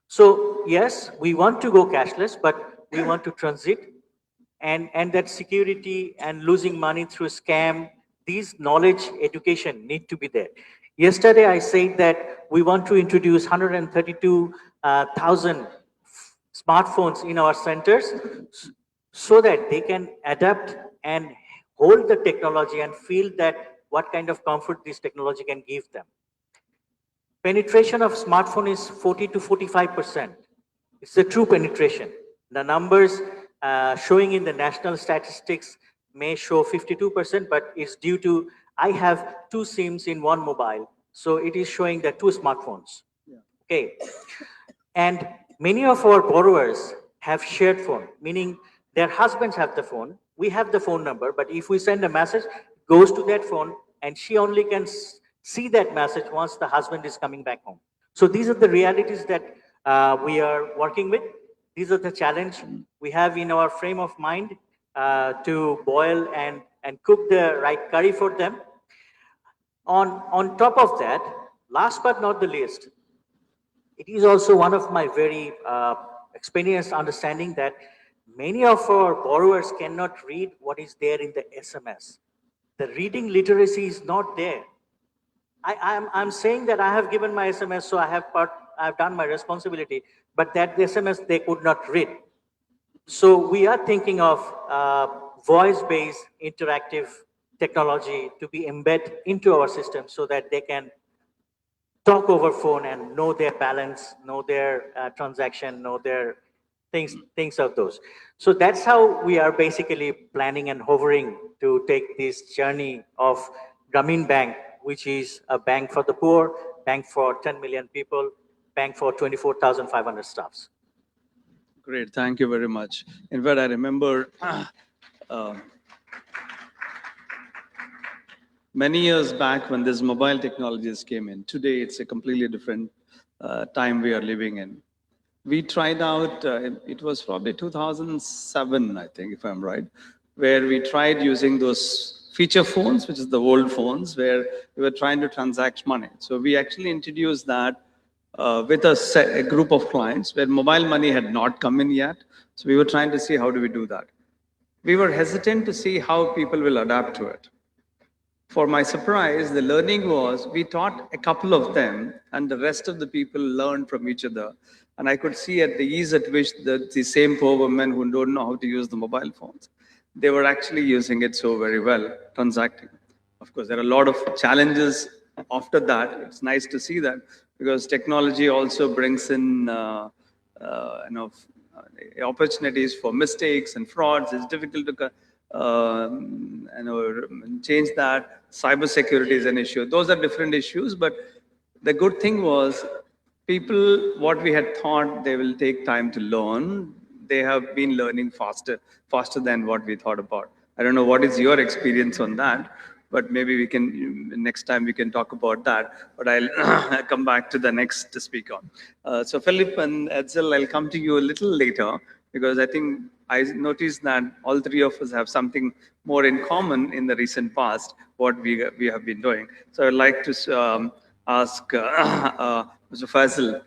So yes, we want to go cashless, but we want to transit, and that security and losing money through scam, these knowledge education need to be there. Yesterday I said that we want to introduce 132,000 smartphones in our centers, so that they can adapt and hold the technology and feel that what kind of comfort this technology can give them. Penetration of smartphone is 40 to 45%. It's the true penetration. The numbers showing in the national statistics may show 52%, but it's due to I have two SIMs in one mobile. So it is showing the two smartphones. Okay. And many of our borrowers have shared phone, meaning their husbands have the phone. We have the phone number, but if we send a message, it goes to that phone, and she only can see that message once the husband is coming back home. So these are the realities that we are working with. These are the challenge we have in our frame of mind to boil and cook the right curry for them. On top of that, last but not the least, it is also one of my very experienced understanding that many of our borrowers cannot read what is there in the SMS. The reading literacy is not there. I'm saying that I have given my SMS, so I've done my responsibility, but that SMS they could not read. So we are thinking of voice-based interactive technology to be embedded into our system so that they can talk over phone and know their balance, know their transaction, know their things of those. So that's how we are basically planning and hovering to take this journey of Grameen Bank, which is a bank for the poor, bank for 10 million people, bank for 24,500 staffs. Great, thank you very much. In fact, I remember many years back when this mobile technologies came in. Today, it's a completely different time we are living in. We tried out, it was probably 2007, I think, if I'm right, where we tried using those feature phones, which is the old phones, where we were trying to transact money. So we actually introduced that with a group of clients where mobile money had not come in yet. So we were trying to see how do we do that. We were hesitant to see how people will adapt to it. For my surprise, the learning was we taught a couple of them and the rest of the people learned from each other. And I could see at the ease at which the same poor women who don't know how to use the mobile phones, they were actually using it so very well, transacting. Of course, there are a lot of challenges after that. It's nice to see that because technology also brings in opportunities for mistakes and frauds. It's difficult to change that. Cybersecurity is an issue. Those are different issues, but the good thing was people, what we had thought they will take time to learn, they have been learning faster than what we thought about. I don't know what is your experience on that, but maybe we can, next time we can talk about that. But I'll come back to the next speaker. So Philip and Edsel, I'll come to you a little later because I think I noticed that all three of us have something more in common in the recent past, what we have been doing. So I'd like to ask Mr. Faisal.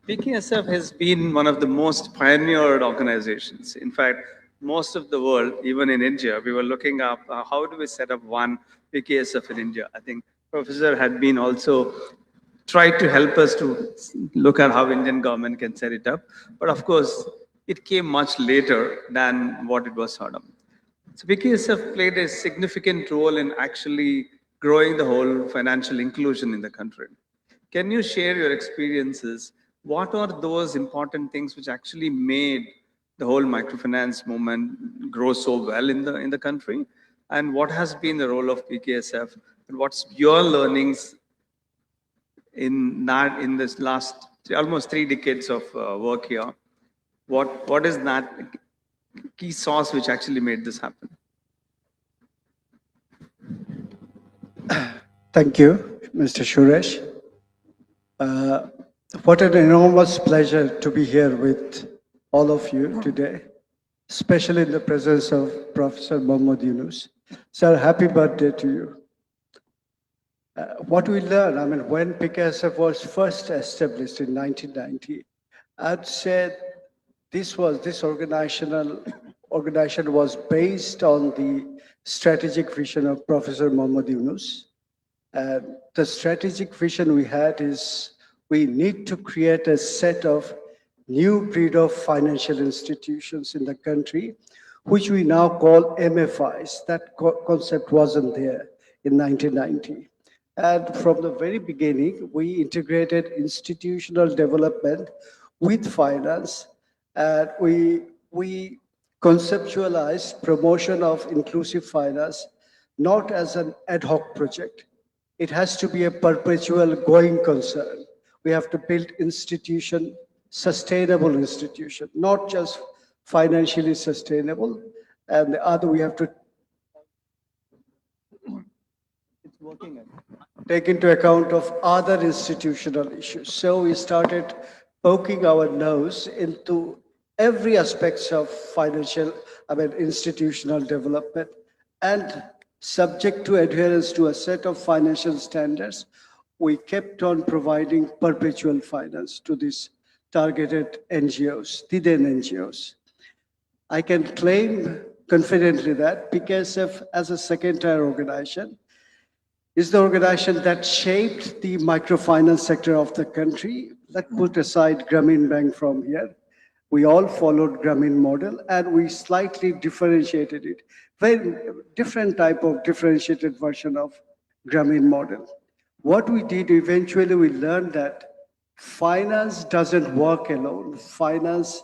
PKSF has been one of the most pioneered organizations. In fact, most of the world, even in India, we were looking up how do we set up one PKSF in India. I think Professor had been also tried to help us to look at how Indian government can set it up. But of course, it came much later than what it was thought of. So PKSF played a significant role in actually growing the whole financial inclusion in the country. Can you share your experiences? What are those important things which actually made the whole microfinance movement grow so well in the country? And what has been the role of PKSF? And what's your learnings in this last almost 3 decades of work here? What is that key source which actually made this happen? Thank you, Mr. Suresh. What an enormous pleasure to be here with all of you today, especially in the presence of Professor Mohammad Yunus. Sir, happy birthday to you. What we learned, I mean, when PKSF was first established in 1990, I'd say this organization was based on the strategic vision of Professor Mohammad Yunus. The strategic vision we had is we need to create a set of new breed of financial institutions in the country, which we now call MFIs. That concept wasn't there in 1990. And from the very beginning, we integrated institutional development with finance, and we conceptualized promotion of inclusive finance not as an ad hoc project. It has to be a perpetual going concern. We have to build sustainable institution, not just financially sustainable. And the other, we have to take into account of other institutional issues. So we started poking our nose into every aspects of institutional development, and subject to adherence to a set of financial standards, we kept on providing perpetual finance to these targeted NGOs, the then NGOs. I can claim confidently that PKSF, as a second-tier organization, is the organization that shaped the microfinance sector of the country. Let's put aside Grameen Bank from here. We all followed Grameen model, and we slightly differentiated it. Very different type of differentiated version of Grameen model. What we did eventually, we learned that finance doesn't work alone. Finance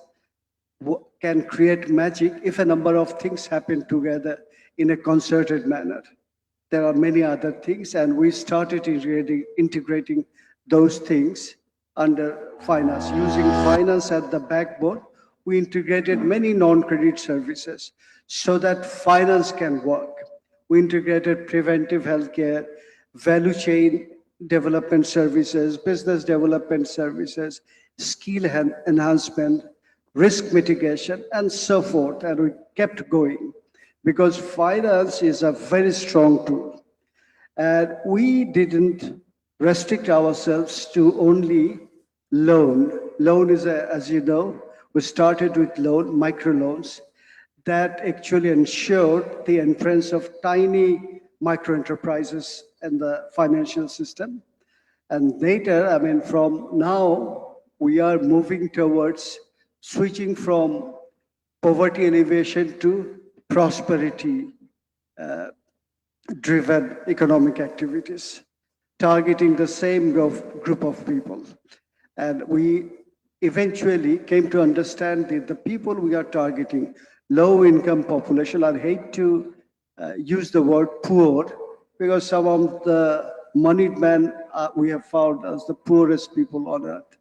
can create magic if a number of things happen together in a concerted manner. There are many other things, and we started integrating those things under finance. Using finance at the backbone, we integrated many non-credit services so that finance can work. We integrated preventive healthcare, value chain development services, business development services, skill enhancement, risk mitigation, and so forth. And we kept going because finance is a very strong tool. And we didn't restrict ourselves to only loan. Loan is, as you know, we started with microloans that actually ensured the entrance of tiny micro enterprises in the financial system. And later, from now, we are moving towards switching from poverty elevation to prosperity driven economic activities, targeting the same group of people. And we eventually came to understand that the people we are targeting, low-income population, I hate to use the word poor, because some of the moneyed men we have found as the poorest people on earth.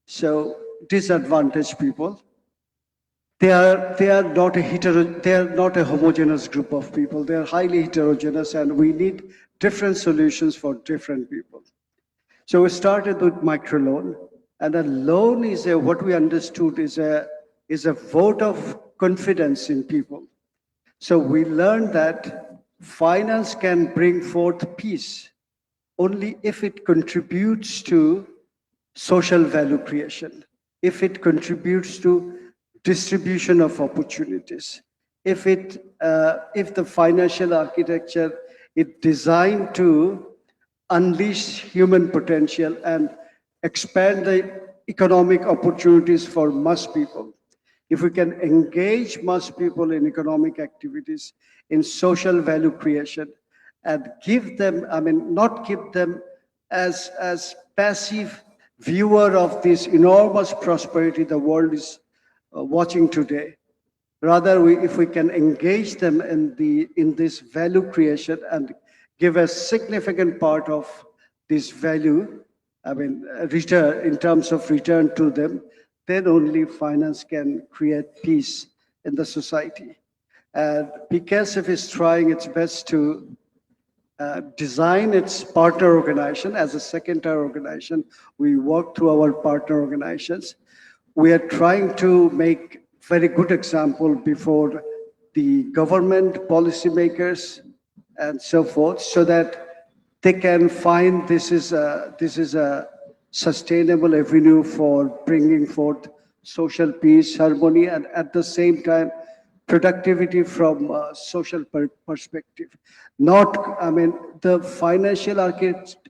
So disadvantaged people. they are not a homogeneous group of people. They are highly heterogeneous, and we need different solutions for different people. So we started with microloan, and a loan is what we understood is a vote of confidence in people. So we learned that finance can bring forth peace only if it contributes to social value creation, if it contributes to distribution of opportunities, if the financial architecture is designed to unleash human potential and expand the economic opportunities for mass people. If we can engage mass people in economic activities, in social value creation, and give them, not keep them as passive viewer of this enormous prosperity the world is watching today. Rather, if we can engage them in this value creation and give a significant part of this value, return in terms of return to them, then only finance can create peace in the society. And PKSF is trying its best to design its partner organization as a second-tier organization. We work through our partner organizations. We are trying to make very good example before the government, policymakers, and so forth, so that they can find this is a sustainable avenue for bringing forth social peace, harmony, and at the same time, productivity from a social perspective. The financial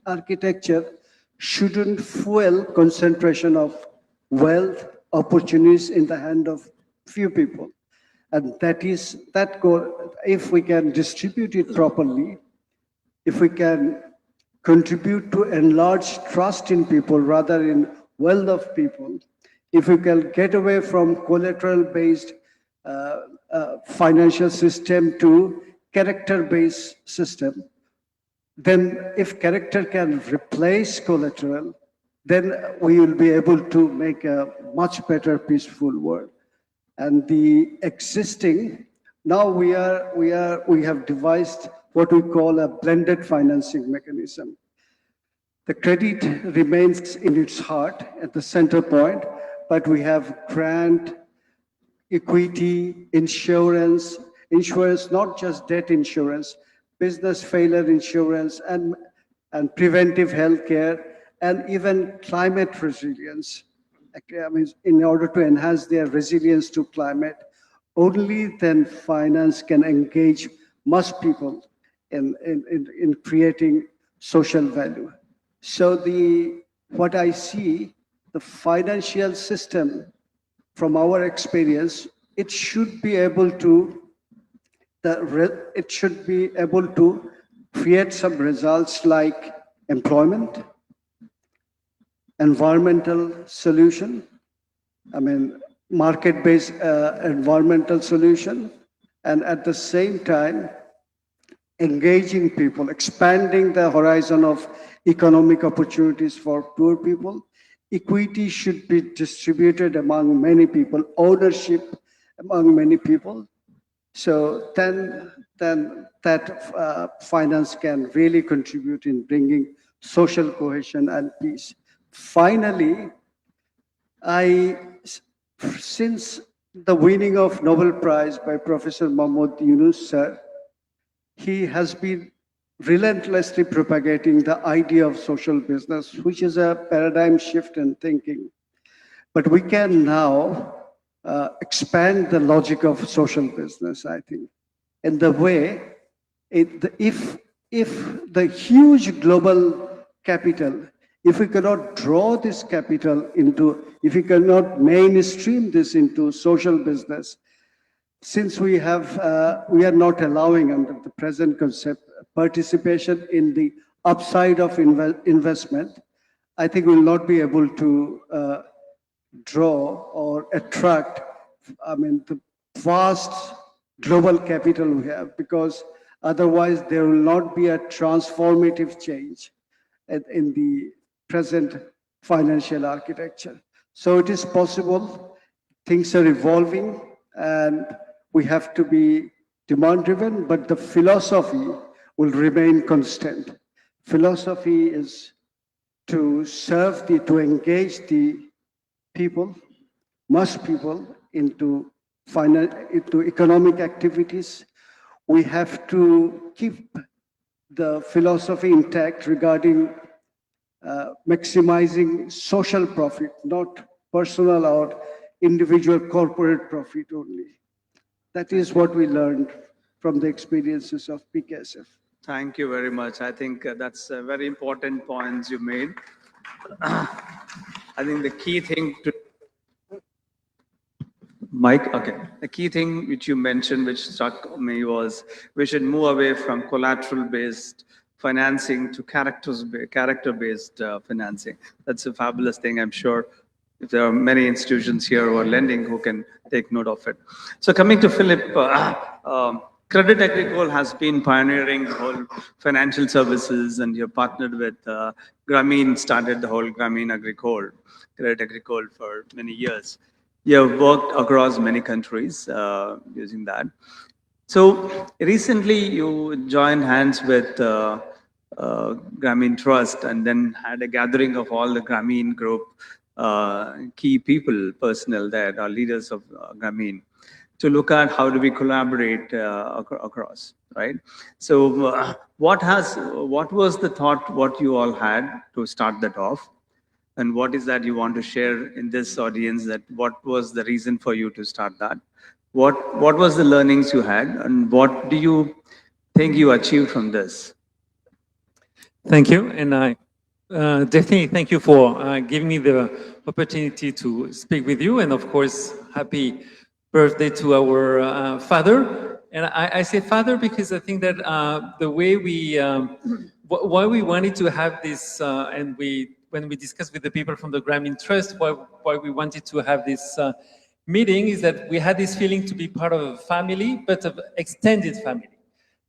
architecture shouldn't fuel concentration of wealth, opportunities in the hand of few people. And that goal, if we can distribute it properly, if we can contribute to enlarge trust in people rather in wealth of people, if we can get away from collateral-based financial system to character-based system, then if character can replace collateral, then we will be able to make a much better peaceful world. And the existing, now we have devised what we call a blended financing mechanism. The credit remains in its heart at the center point, but we have grant, equity, insurance, not just debt insurance, business failure insurance, and preventive health care, and even climate resilience. In order to enhance their resilience to climate, only then finance can engage most people in creating social value. So what I see, the financial system, from our experience, it should be able to create some results like employment, environmental solution, market-based environmental solution, and at the same time, engaging people, expanding the horizon of economic opportunities for poor people. Equity should be distributed among many people, ownership among many people. So then that finance can really contribute in bringing social cohesion and peace. Finally, since the winning of Nobel Prize by Professor Mahmoud Yunus, sir, he has been relentlessly propagating the idea of social business, which is a paradigm shift in thinking. But we can now expand the logic of social business, I think, in the way, if the huge global capital, if we cannot draw this capital into, if we cannot mainstream this into social business, since we are not allowing under the present concept participation in the upside of investment, I think we'll not be able to draw or attract, the vast global capital we have, because otherwise there will not be a transformative change in the present financial architecture. So it is possible, things are evolving, and we have to be demand-driven, but the philosophy will remain constant. Philosophy is to to engage the people, most people into economic activities. We have to keep the philosophy intact regarding maximizing social profit, not personal or individual corporate profit only. That is what we learned from the experiences of PKSF. Thank you very much. I think that's a very important points you made. I think the key thing to Mike, okay. The key thing which you mentioned, which struck me, was we should move away from collateral-based financing to character-based financing. That's a fabulous thing. I'm sure if there are many institutions here who are lending who can take note of it. So coming to Philip, Credit Agricole has been pioneering the whole financial services, and you're partnered with Grameen, started the whole Grameen Agricole, Credit Agricole for many years. You have worked across many countries using that. So recently you joined hands with Grameen Trust and then had a gathering of all the Grameen group key people, personnel there, are leaders of Grameen, to look at how do we collaborate across, right? So what was the thought, what you all had to start that off? And what is that you want to share in this audience, that what was the reason for you to start that? What was the learnings you had, and what do you think you achieved from this? Thank you, and I definitely thank you for giving me the opportunity to speak with you, and of course, happy birthday to our father. And I say father because I think that the way why we wanted to have this, and when we discussed with the people from the Grameen Trust, why we wanted to have this meeting is that we had this feeling to be part of a family, but of extended family.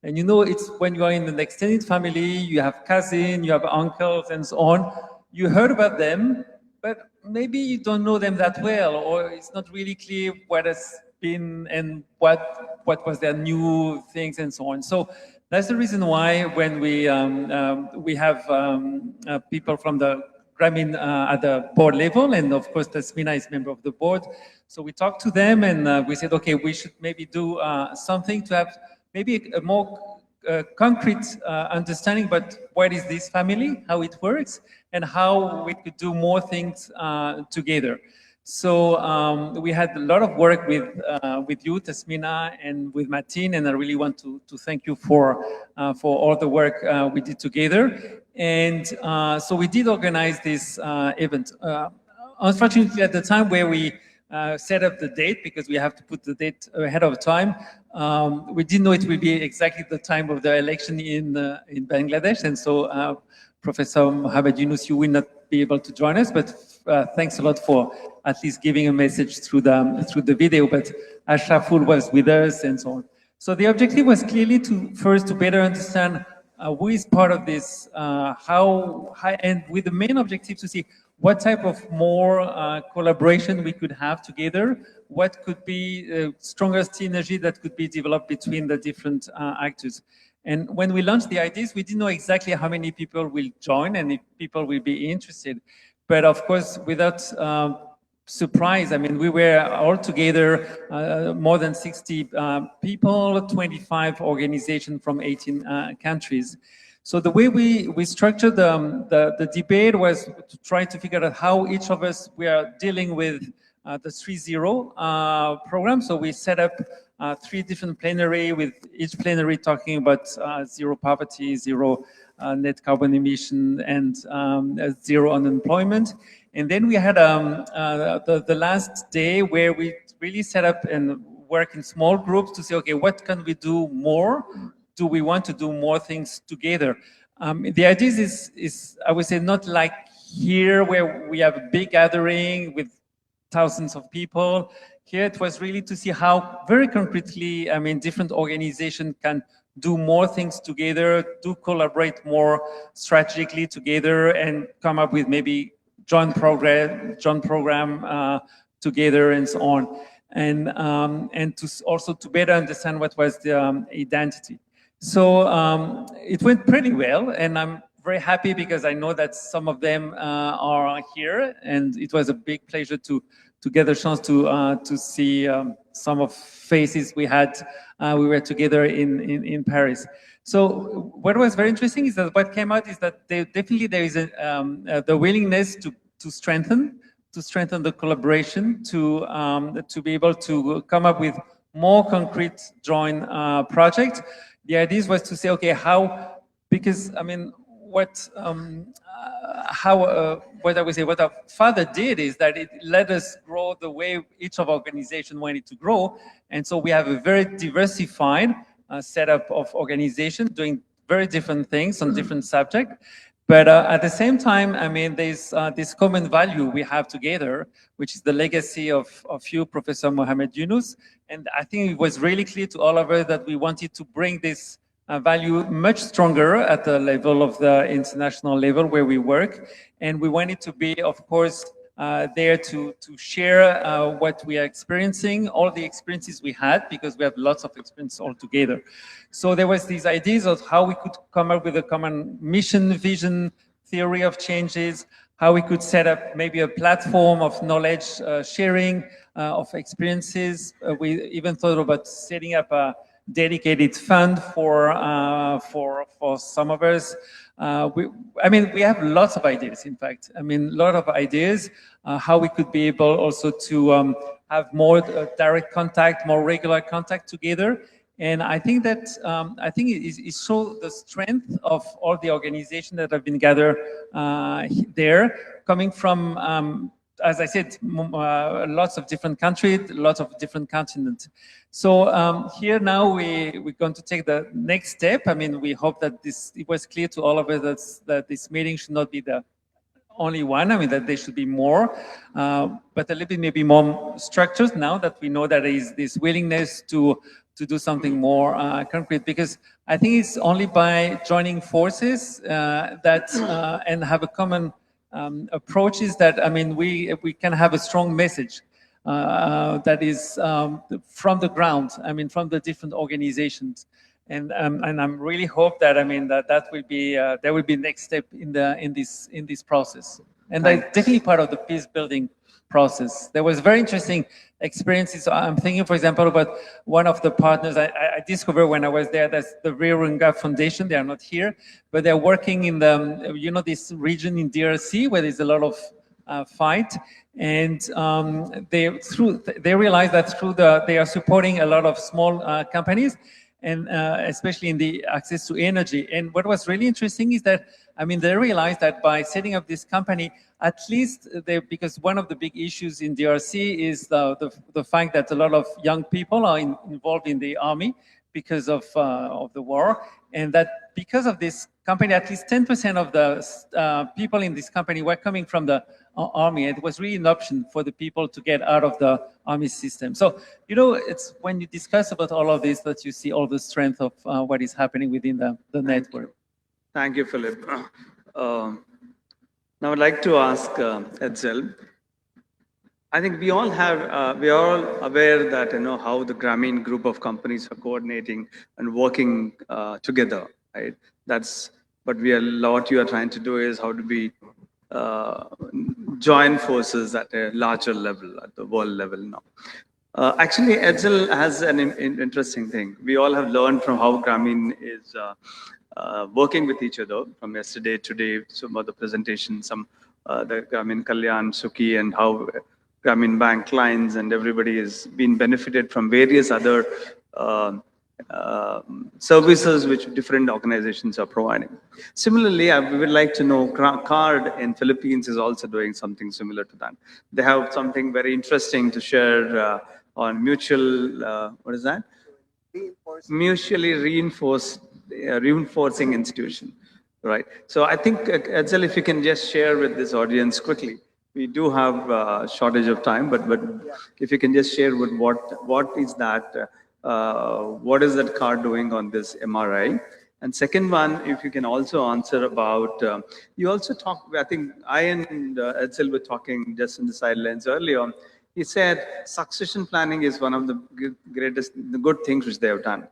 And you know, it's when you are in an extended family, you have cousins, you have uncles, and so on. You heard about them, but maybe you don't know them that well, or it's not really clear what has been and what was their new things and so on. So that's the reason why when we have people from the Grameen at the board level, and of course Tasmina is member of the board. So we talked to them and we said, okay, we should maybe do something to have maybe a more concrete understanding about what is this family, how it works, and how we could do more things together. So we had a lot of work with you, Tasmina, and with Martin, and I really want to thank you for all the work we did together. And so we did organize this event. Unfortunately, at the time where we set up the date, because we have to put the date ahead of time, we didn't know it would be exactly the time of the election in Bangladesh, and so Professor Mohammed Yunus, you will not be able to join us, but thanks a lot for at least giving a message through the video. But Ashraful was with us and so on. So the objective was clearly to better understand who is part of this, and with the main objective to see what type of more collaboration we could have together, what could be stronger synergy that could be developed between the different actors. And when we launched the ideas, we didn't know exactly how many people will join and if people will be interested. But of course, without surprise, I mean, we were all together, more than 60 people, 25 organizations from 18 countries. So the way we structured the debate was to try to figure out how each of us we are dealing with the 3-0 program. So we set up 3 different plenary, with each plenary talking about zero poverty, zero net carbon emission, and zero unemployment. And then we had the last day where we really set up and work in small groups to say, okay, what can we do more? Do we want to do more things together? The idea is, I would say, not like here where we have a big gathering with thousands of people. Here it was really to see how very concretely, I mean, different organizations can do more things together, do collaborate more strategically together, and come up with maybe joint program together and so on. and also to better understand what was the identity. So it went pretty well, and I'm very happy because I know that some of them are here, and it was a big pleasure to get a chance to see some of faces we had. We were together in Paris. So what was very interesting is that what came out is that definitely there is the willingness to strengthen the collaboration, to be able to come up with more concrete joint projects. The idea was to say, okay, how, because I mean, what I would say, what our father did is that it let us grow the way each of our organization wanted to grow, and so we have a very diversified setup of organization doing very different things on different subjects. But at the same time, I mean, there's this common value we have together, which is the legacy of you, Professor Mohamed Yunus. And I think it was really clear to all of us that we wanted to bring this value much stronger at the level of the international level where we work. And we wanted to be, of course, there to share what we are experiencing, all the experiences we had, because we have lots of experience all together. So there was these ideas of how we could come up with a common mission, vision, theory of changes, how we could set up maybe a platform of knowledge sharing, of experiences. We even thought about setting up a dedicated fund for some of us. I mean, we have lots of ideas, in fact. I mean, a lot of ideas, how we could be able also to have more direct contact, more regular contact together. And I think that, it shows the strength of all the organizations that have been gathered there, coming from, as I said, lots of different countries, lots of different continents. So here now we're going to take the next step. I mean, we hope that it was clear to all of us that this meeting should not be the only one. I mean, that there should be more, but a little bit maybe more structures now that we know that there is this willingness to do something more concrete, because I think it's only by joining forces that and have a common approaches that, I mean, we can have a strong message that is from the ground, I mean, from the different organizations. And I'm really hope that, I mean, that will be, there will be next step in this process. And that's definitely part of the peace building process. There was very interesting experiences. I'm thinking, for example, about one of the partners I discovered when I was there. That's the Virunga Foundation. They are not here, but they're working in the, you know, this region in DRC where there's a lot of fight. And they realize that they are supporting a lot of small companies, and especially in the access to energy. And what was really interesting is that, I mean, they realized that by setting up this company, at least because one of the big issues in DRC is the fact that a lot of young people are involved in the army because of the war, and that because of this company, at least 10% of the people in this company were coming from the army. It was really an option for the people to get out of the army system. So, you know, it's when you discuss about all of this that you see all the strength of what is happening within the network. Thank you, Philip. Now I'd like to ask Edsel. I think we all have, we are all aware that, you know, how the Grameen group of companies are coordinating and working together, right? That's, but what you are trying to do is how do we join forces at a larger level, at the world level now. Actually, Edsel has an interesting thing. We all have learned from how Grameen is working with each other from yesterday, today, some of the presentations, some the Grameen Kalyan, Suki, and how Grameen Bank clients and everybody has been benefited from various other services which different organizations are providing. Similarly, we would like to know, CARD in Philippines is also doing something similar to that. They have something very interesting to share on mutual, what is that? Mutually reinforcing institution, right? So I think, Edsel, if you can just share with this audience quickly. We do have a shortage of time, but if you can just share with what is that, what is that card doing on this MRI? And second one, if you can also answer about, you also talk, I think I and Edsel were talking just in the sidelines earlier, he said succession planning is one of the good things which they have done.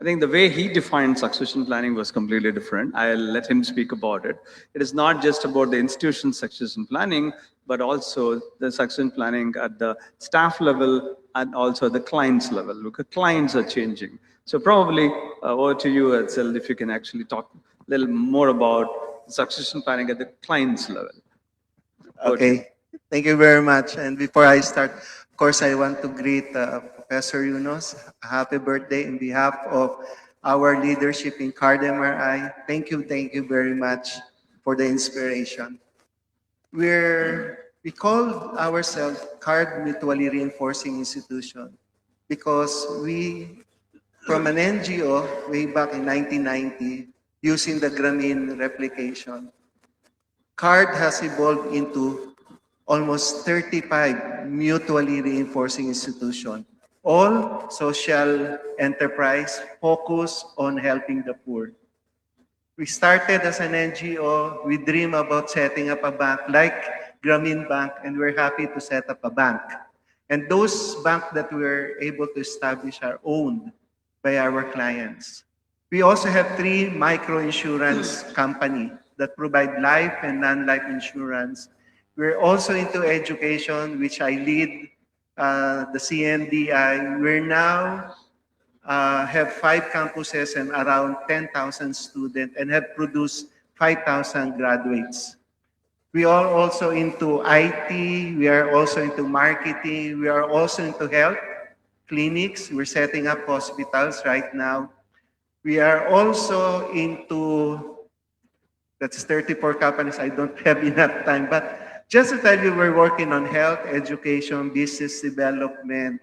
I think the way he defined succession planning was completely different. I'll let him speak about it. It is not just about the institution succession planning, but also the succession planning at the staff level and also the clients level, because clients are changing. So probably over to you, Edsel, if you can actually talk a little more about succession planning at the clients level. Okay, thank you very much. And before I start, of course, I want to greet Professor Yunus. Happy birthday in behalf of our leadership in CARD MRI. Thank you very much for the inspiration. We call ourselves CARD Mutually Reinforcing Institution because we, from an NGO way back in 1990, using the Grameen replication, CARD has evolved into almost 35 mutually reinforcing institutions, all social enterprise focused on helping the poor. We started as an NGO. We dream about setting up a bank like Grameen Bank, and we're happy to set up a bank. And those banks that we're able to establish are owned by our clients. We also have 3 micro-insurance companies that provide life and non-life insurance. We're also into education, which I lead the CNDI. We're now have 5 campuses and around 10,000 students and have produced 5,000 graduates. We are also into IT. We are also into marketing. We are also into health clinics. We're setting up hospitals right now. We are also into, that's 34 companies. I don't have enough time, but just to tell you, we're working on health, education, business development,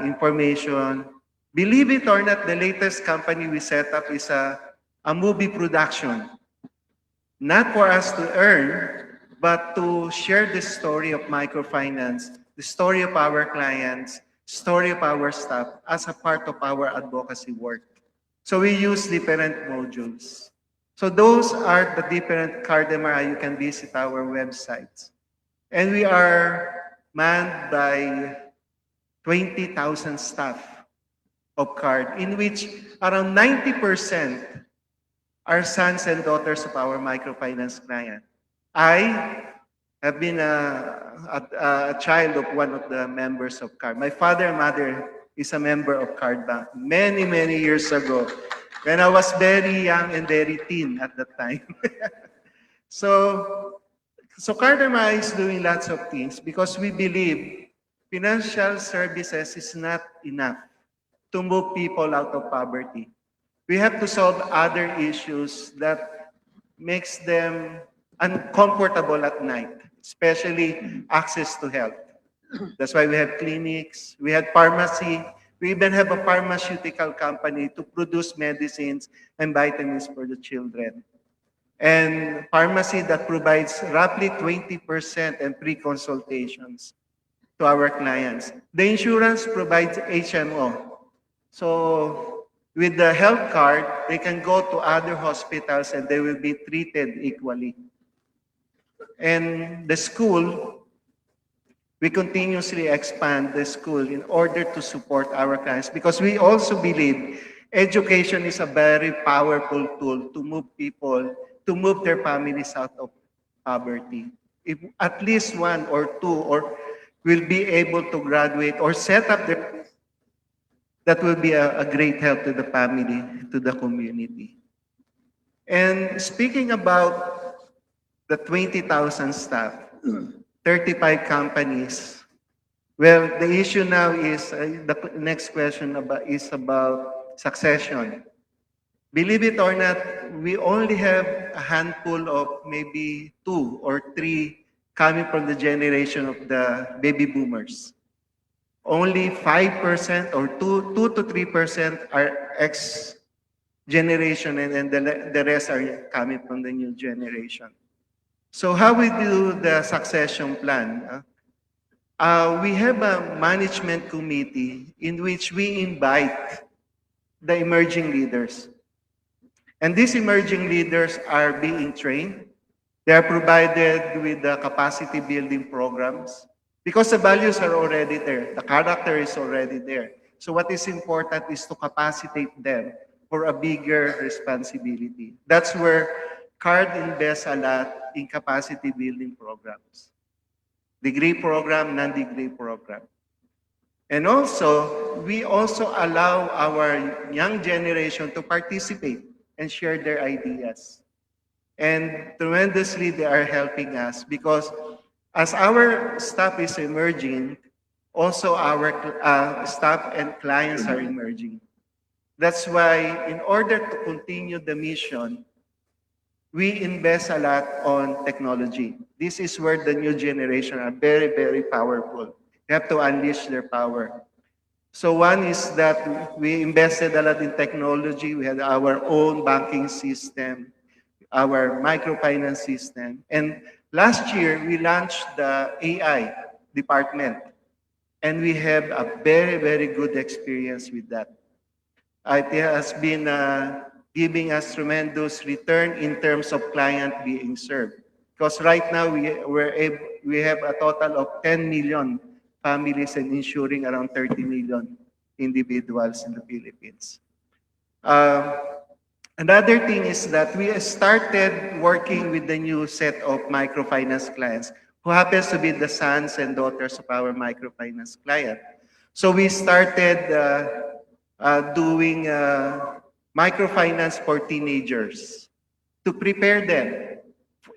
information. Believe it or not, the latest company we set up is a movie production. Not for us to earn, but to share the story of microfinance, the story of our clients, story of our staff as a part of our advocacy work. So we use different modules. So those are the different CARD MRI. You can visit our websites. And we are manned by 20,000 staff of CARD, in which around 90% are sons and daughters of our microfinance client. I have been a child of one of the members of CARD. My father and mother is a member of CARD Bank many, many years ago, when I was very young and very thin at that time. So CARD MRI is doing lots of things because we believe financial services is not enough to move people out of poverty. We have to solve other issues that makes them uncomfortable at night, especially access to health. That's why we have clinics, we have pharmacy, we even have a pharmaceutical company to produce medicines and vitamins for the children. And pharmacy that provides roughly 20% and free consultations to our clients. The insurance provides HMO. So with the health card, they can go to other hospitals and they will be treated equally. And the school, we continuously expand the school in order to support our clients because we also believe education is a very powerful tool to move people, to move their families out of poverty. If at least 1 or 2 or will be able to graduate or set up their, that will be a great help to the family, to the community. And speaking about the 20,000 staff, 35 companies, well, the issue now is, the next question is about succession. Believe it or not, we only have a handful of maybe 2 or 3 coming from the generation of the baby boomers. Only 5% or 2 to 3% are X generation, and then the rest are coming from the new generation. So how we do the succession plan? We have a management committee in which we invite the emerging leaders. And these emerging leaders are being trained. They are provided with the capacity building programs. because the values are already there, the character is already there. So what is important is to capacitate them for a bigger responsibility. That's where CARD invests a lot in capacity building programs. Degree program, non-degree program. And also, we also allow our young generation to participate and share their ideas. And tremendously, they are helping us because as our staff is emerging, also our staff and clients are emerging. That's why in order to continue the mission, we invest a lot on technology. This is where the new generation are very, very powerful. You have to unleash their power. So one is that we invested a lot in technology. We had our own banking system, our microfinance system. And last year, we launched the AI department. And we have a very, very good experience with that. It has been giving us tremendous return in terms of client being served. Because right now, we have a total of 10 million families and insuring around 30 million individuals in the Philippines. Another thing is that we started working with the new set of microfinance clients who happens to be the sons and daughters of our microfinance client. So we started doing microfinance for teenagers to prepare them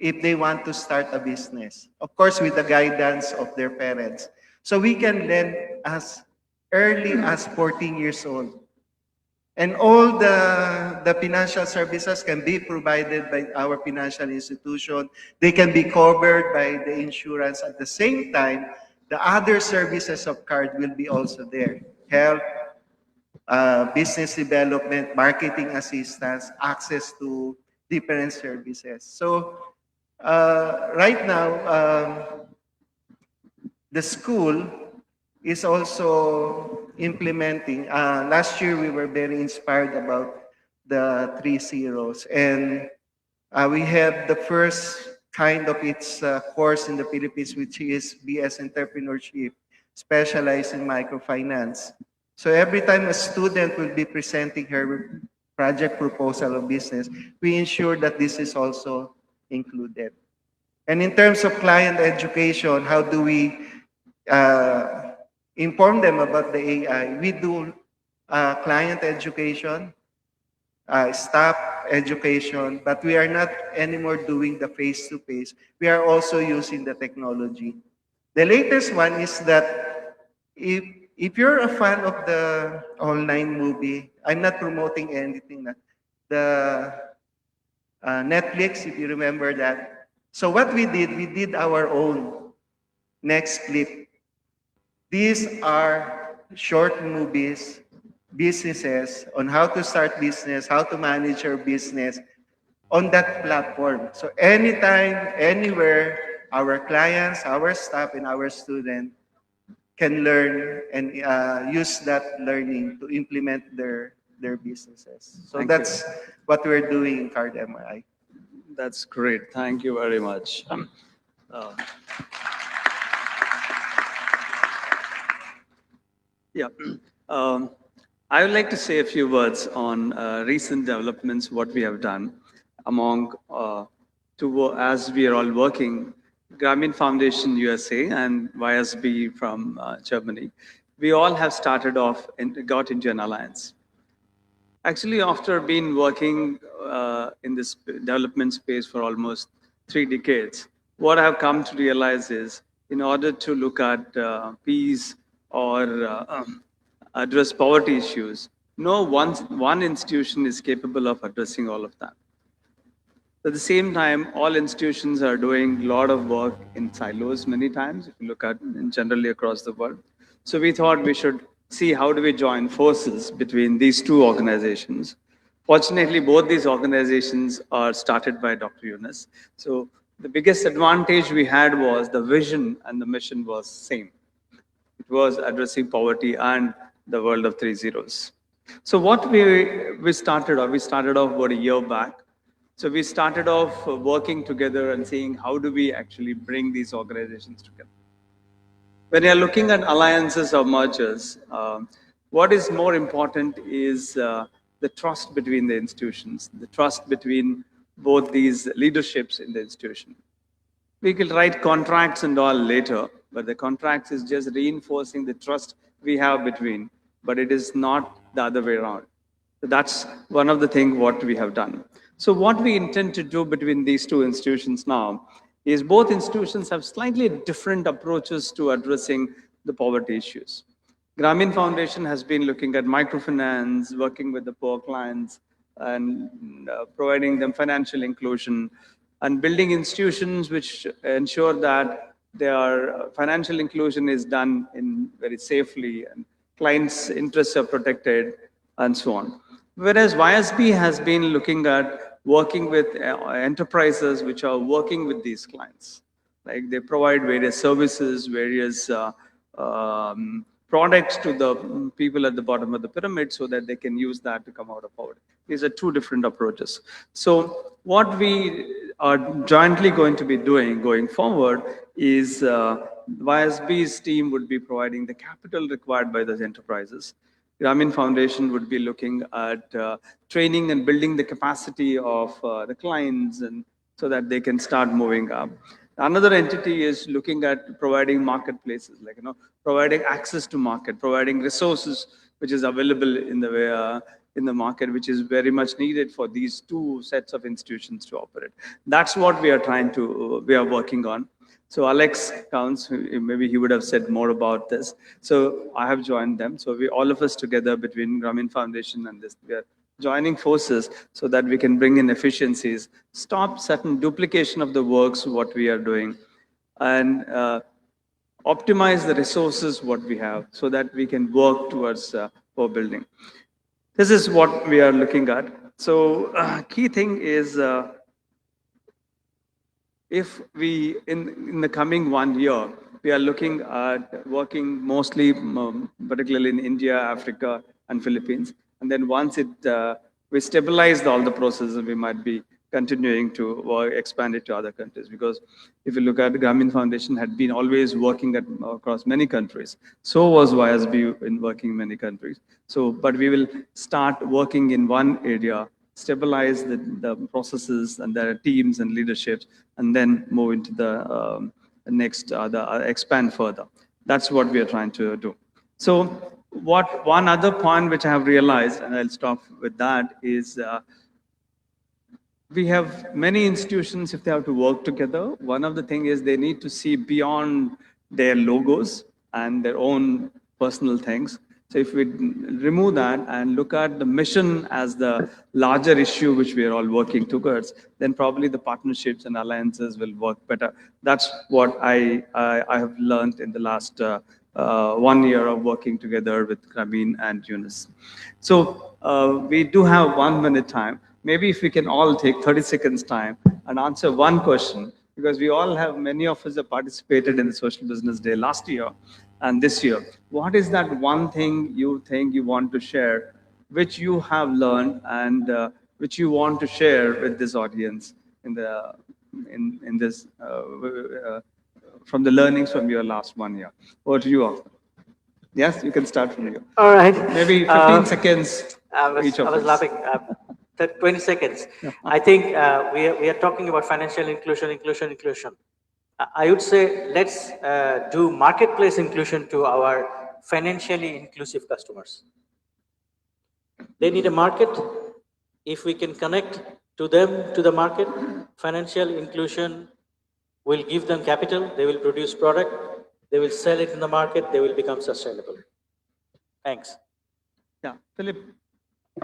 if they want to start a business. Of course, with the guidance of their parents. So we can lend as early as 14 years old. And all the financial services can be provided by our financial institution. They can be covered by the insurance. At the same time, the other services of CARD will be also there. Health, business development, marketing assistance, access to different services. So right now, the school is also implementing. Last year, we were very inspired about the 3 zeros. And we have the first kind of its course in the Philippines, which is BS Entrepreneurship, specialized in microfinance. So every time a student will be presenting her project proposal of business, we ensure that this is also included. And in terms of client education, how do we inform them about the AI? We do client education, staff education, but we are not anymore doing the face-to-face. We are also using the technology. The latest one is that if you're a fan of the online movie, I'm not promoting anything. The Netflix, if you remember that. So what we did our own Next Clip. These are short movies, businesses, on how to start business, how to manage your business on that platform. So anytime, anywhere, our clients, our staff, and our students can learn and use that learning to implement their businesses. So that's what we're doing in CARD MI. That's great. Thank you very much. Yeah. I would like to say a few words on recent developments, what we have done among, as we are all working, Grameen Foundation USA and YSB from Germany. We all have started off and got into an alliance. Actually, after being working in this development space for almost 3 decades, what I've come to realize is in order to look at peace or address poverty issues, no one institution is capable of addressing all of that. At the same time, all institutions are doing a lot of work in silos many times, if you look at generally across the world. So we thought we should see how do we join forces between these 2 organizations. Fortunately, both these organizations are started by Dr. Yunus. So the biggest advantage we had was the vision and the mission was same. It was addressing poverty and the world of 3 zeros. So what we started off about a year back. So we started off working together and seeing how do we actually bring these organizations together. when you're looking at alliances or mergers, what is more important is the trust between the institutions, the trust between both these leaderships in the institution. We can write contracts and all later, but the contracts is just reinforcing the trust we have between, but it is not the other way around. So that's one of the things what we have done. So what we intend to do between these two institutions now is both institutions have slightly different approaches to addressing the poverty issues. Grameen Foundation has been looking at microfinance, working with the poor clients, and providing them financial inclusion, and building institutions which ensure that their financial inclusion is done in very safely and clients' interests are protected, and so on. Whereas YSB has been looking at working with enterprises which are working with these clients. Like they provide various services, various products to the people at the bottom of the pyramid so that they can use that to come out of poverty. These are two different approaches. So what we are jointly going to be doing going forward is YSB's team would be providing the capital required by those enterprises. Grameen Foundation would be looking at training and building the capacity of the clients and so that they can start moving up. Another entity is looking at providing marketplaces, like, providing access to market, providing resources which is available in the market, which is very much needed for these two sets of institutions to operate. That's what we are working on. So Alex Counts, maybe he would have said more about this. So I have joined them. So all of us together between Grameen Foundation and this, we are joining forces so that we can bring in efficiencies, stop certain duplication of the works, what we are doing, and optimize the resources, what we have, so that we can work towards for building. This is what we are looking at. So key thing is, if we, in the coming 1 year, we are looking at working mostly, particularly in India, Africa, and Philippines. And then once we stabilize all the processes, we might be continuing to expand it to other countries. Because if you look at the Grameen Foundation had been always working across many countries. So was YSB in working in many countries. So, but we will start working in one area, stabilize the processes and their teams and leaderships, and then move into the next, expand further. That's what we are trying to do. So one other point which I have realized, and I'll stop with that, is we have many institutions, if they have to work together, one of the things is they need to see beyond their logos and their own personal things. So if we remove that and look at the mission as the larger issue which we are all working towards, then probably the partnerships and alliances will work better. That's what I have learned in the last 1 year of working together with Grameen and Yunus. So we do have 1 minute time. Maybe if we can all take 30 seconds time and answer one question, because we all have, many of us have participated in the Social Business Day last year and this year. What is that one thing you think you want to share, which you have learned and which you want to share with this audience in this from the learnings from your last 1 year? Over to you all. Yes, you can start from you. All right. Maybe 15 seconds each of us. I was laughing. 20 seconds. Yeah. I think we are talking about financial inclusion. I would say let's do marketplace inclusion to our financially inclusive customers. They need a market. If we can connect to them, to the market, financial inclusion will give them capital, they will produce product, they will sell it in the market, they will become sustainable. Thanks. Yeah, Philip.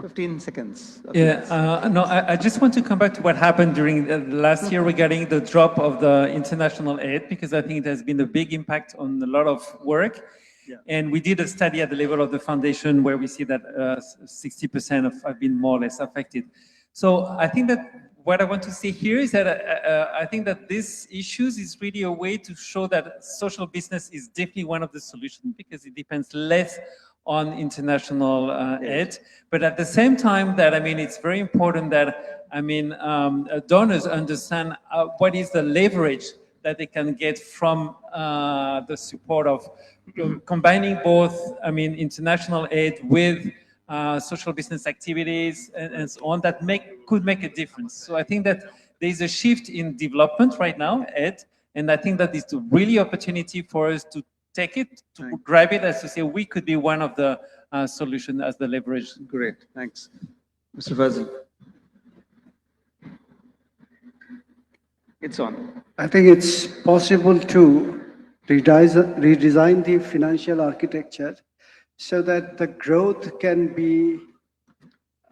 15 seconds. Yeah, no, I just want to come back to what happened during the last year regarding the drop of the international aid, because I think it has been a big impact on a lot of work. Yeah. And we did a study at the level of the foundation where we see that 60% have been more or less affected. So I think that what I want to say here is that I think that this issues is really a way to show that social business is definitely one of the solutions, because it depends less on international aid. But at the same time that, I mean, it's very important that, I mean, donors understand what is the leverage that they can get from the support of combining both, I mean, international aid with social business activities and so on that could make a difference. So I think that there is a shift in development right now, Ed, and I think that it's a really opportunity for us to take it, to grab it, as to say we could be one of the solution as the leverage. Great, thanks. Mr. Fazil. It's on. I think it's possible to redesign the financial architecture so that the growth can be,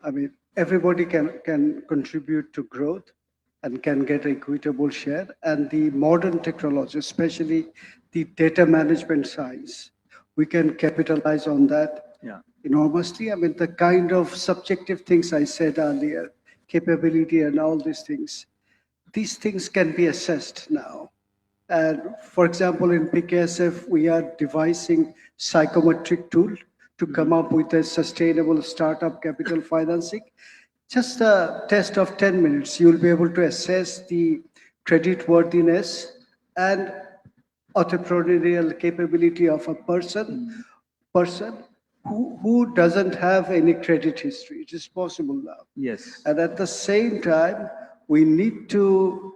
I mean, everybody can contribute to growth and can get equitable share. And the modern technology, especially the data management science, we can capitalize on that enormously. I mean, the kind of subjective things I said earlier, capability and all these things can be assessed now. And for example, in PKSF, we are devising psychometric tool to come up with a sustainable startup capital financing. Just a test of 10 minutes, you'll be able to assess the credit worthiness and entrepreneurial capability of a person who doesn't have any credit history. It is possible now. Yes. And at the same time, we need to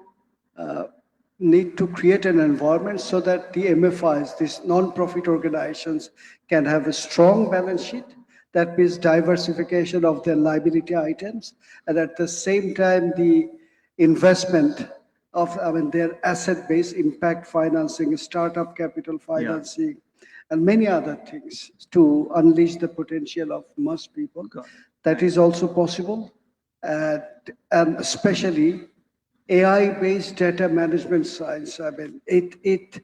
create an environment so that the MFIs, these non-profit organizations, can have a strong balance sheet. That means diversification of their liability items, and at the same time, the investment of their asset-based impact financing, startup capital financing, and many other things to unleash the potential of most people. That is also possible, and especially AI-based data management science. I mean, it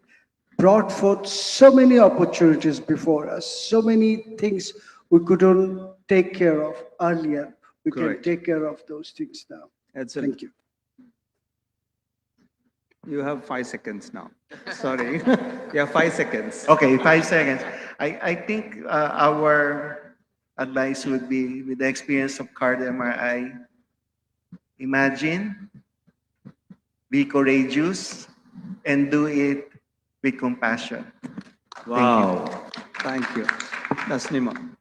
brought forth so many opportunities before us, so many things we couldn't take care of earlier. We can take care of those things now. Excellent. Thank you. You have 5 seconds now. Sorry. You have 5 seconds. Okay, 5 seconds. I think our advice would be, with the experience of card MRI, imagine, be courageous, and do it with compassion. Wow. Thank you. Naslima.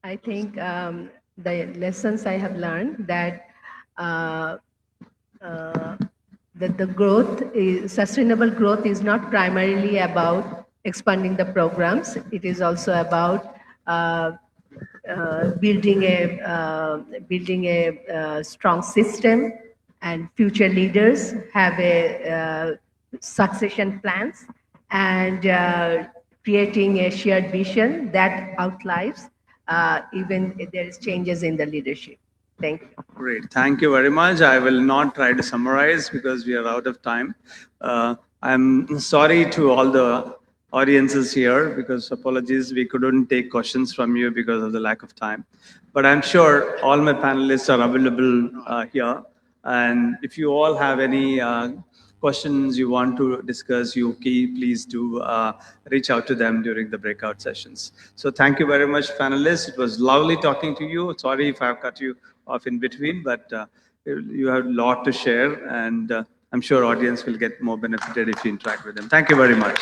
I think the lessons I have learned that that the sustainable growth is not primarily about expanding the programs. It is also about building a strong system, and future leaders have a succession plans, and creating a shared vision that outlives even if there is changes in the leadership. Thank you. Great. Thank you very much. I will not try to summarize because we are out of time. I'm sorry to all the audiences here, because apologies, we couldn't take questions from you because of the lack of time. But I'm sure all my panelists are available here. And if you all have any questions you want to discuss, please do reach out to them during the breakout sessions. So thank you very much, panelists. It was lovely talking to you. Sorry if I've cut you off in between, but you have a lot to share, and I'm sure audience will get more benefited if you interact with them. Thank you very much.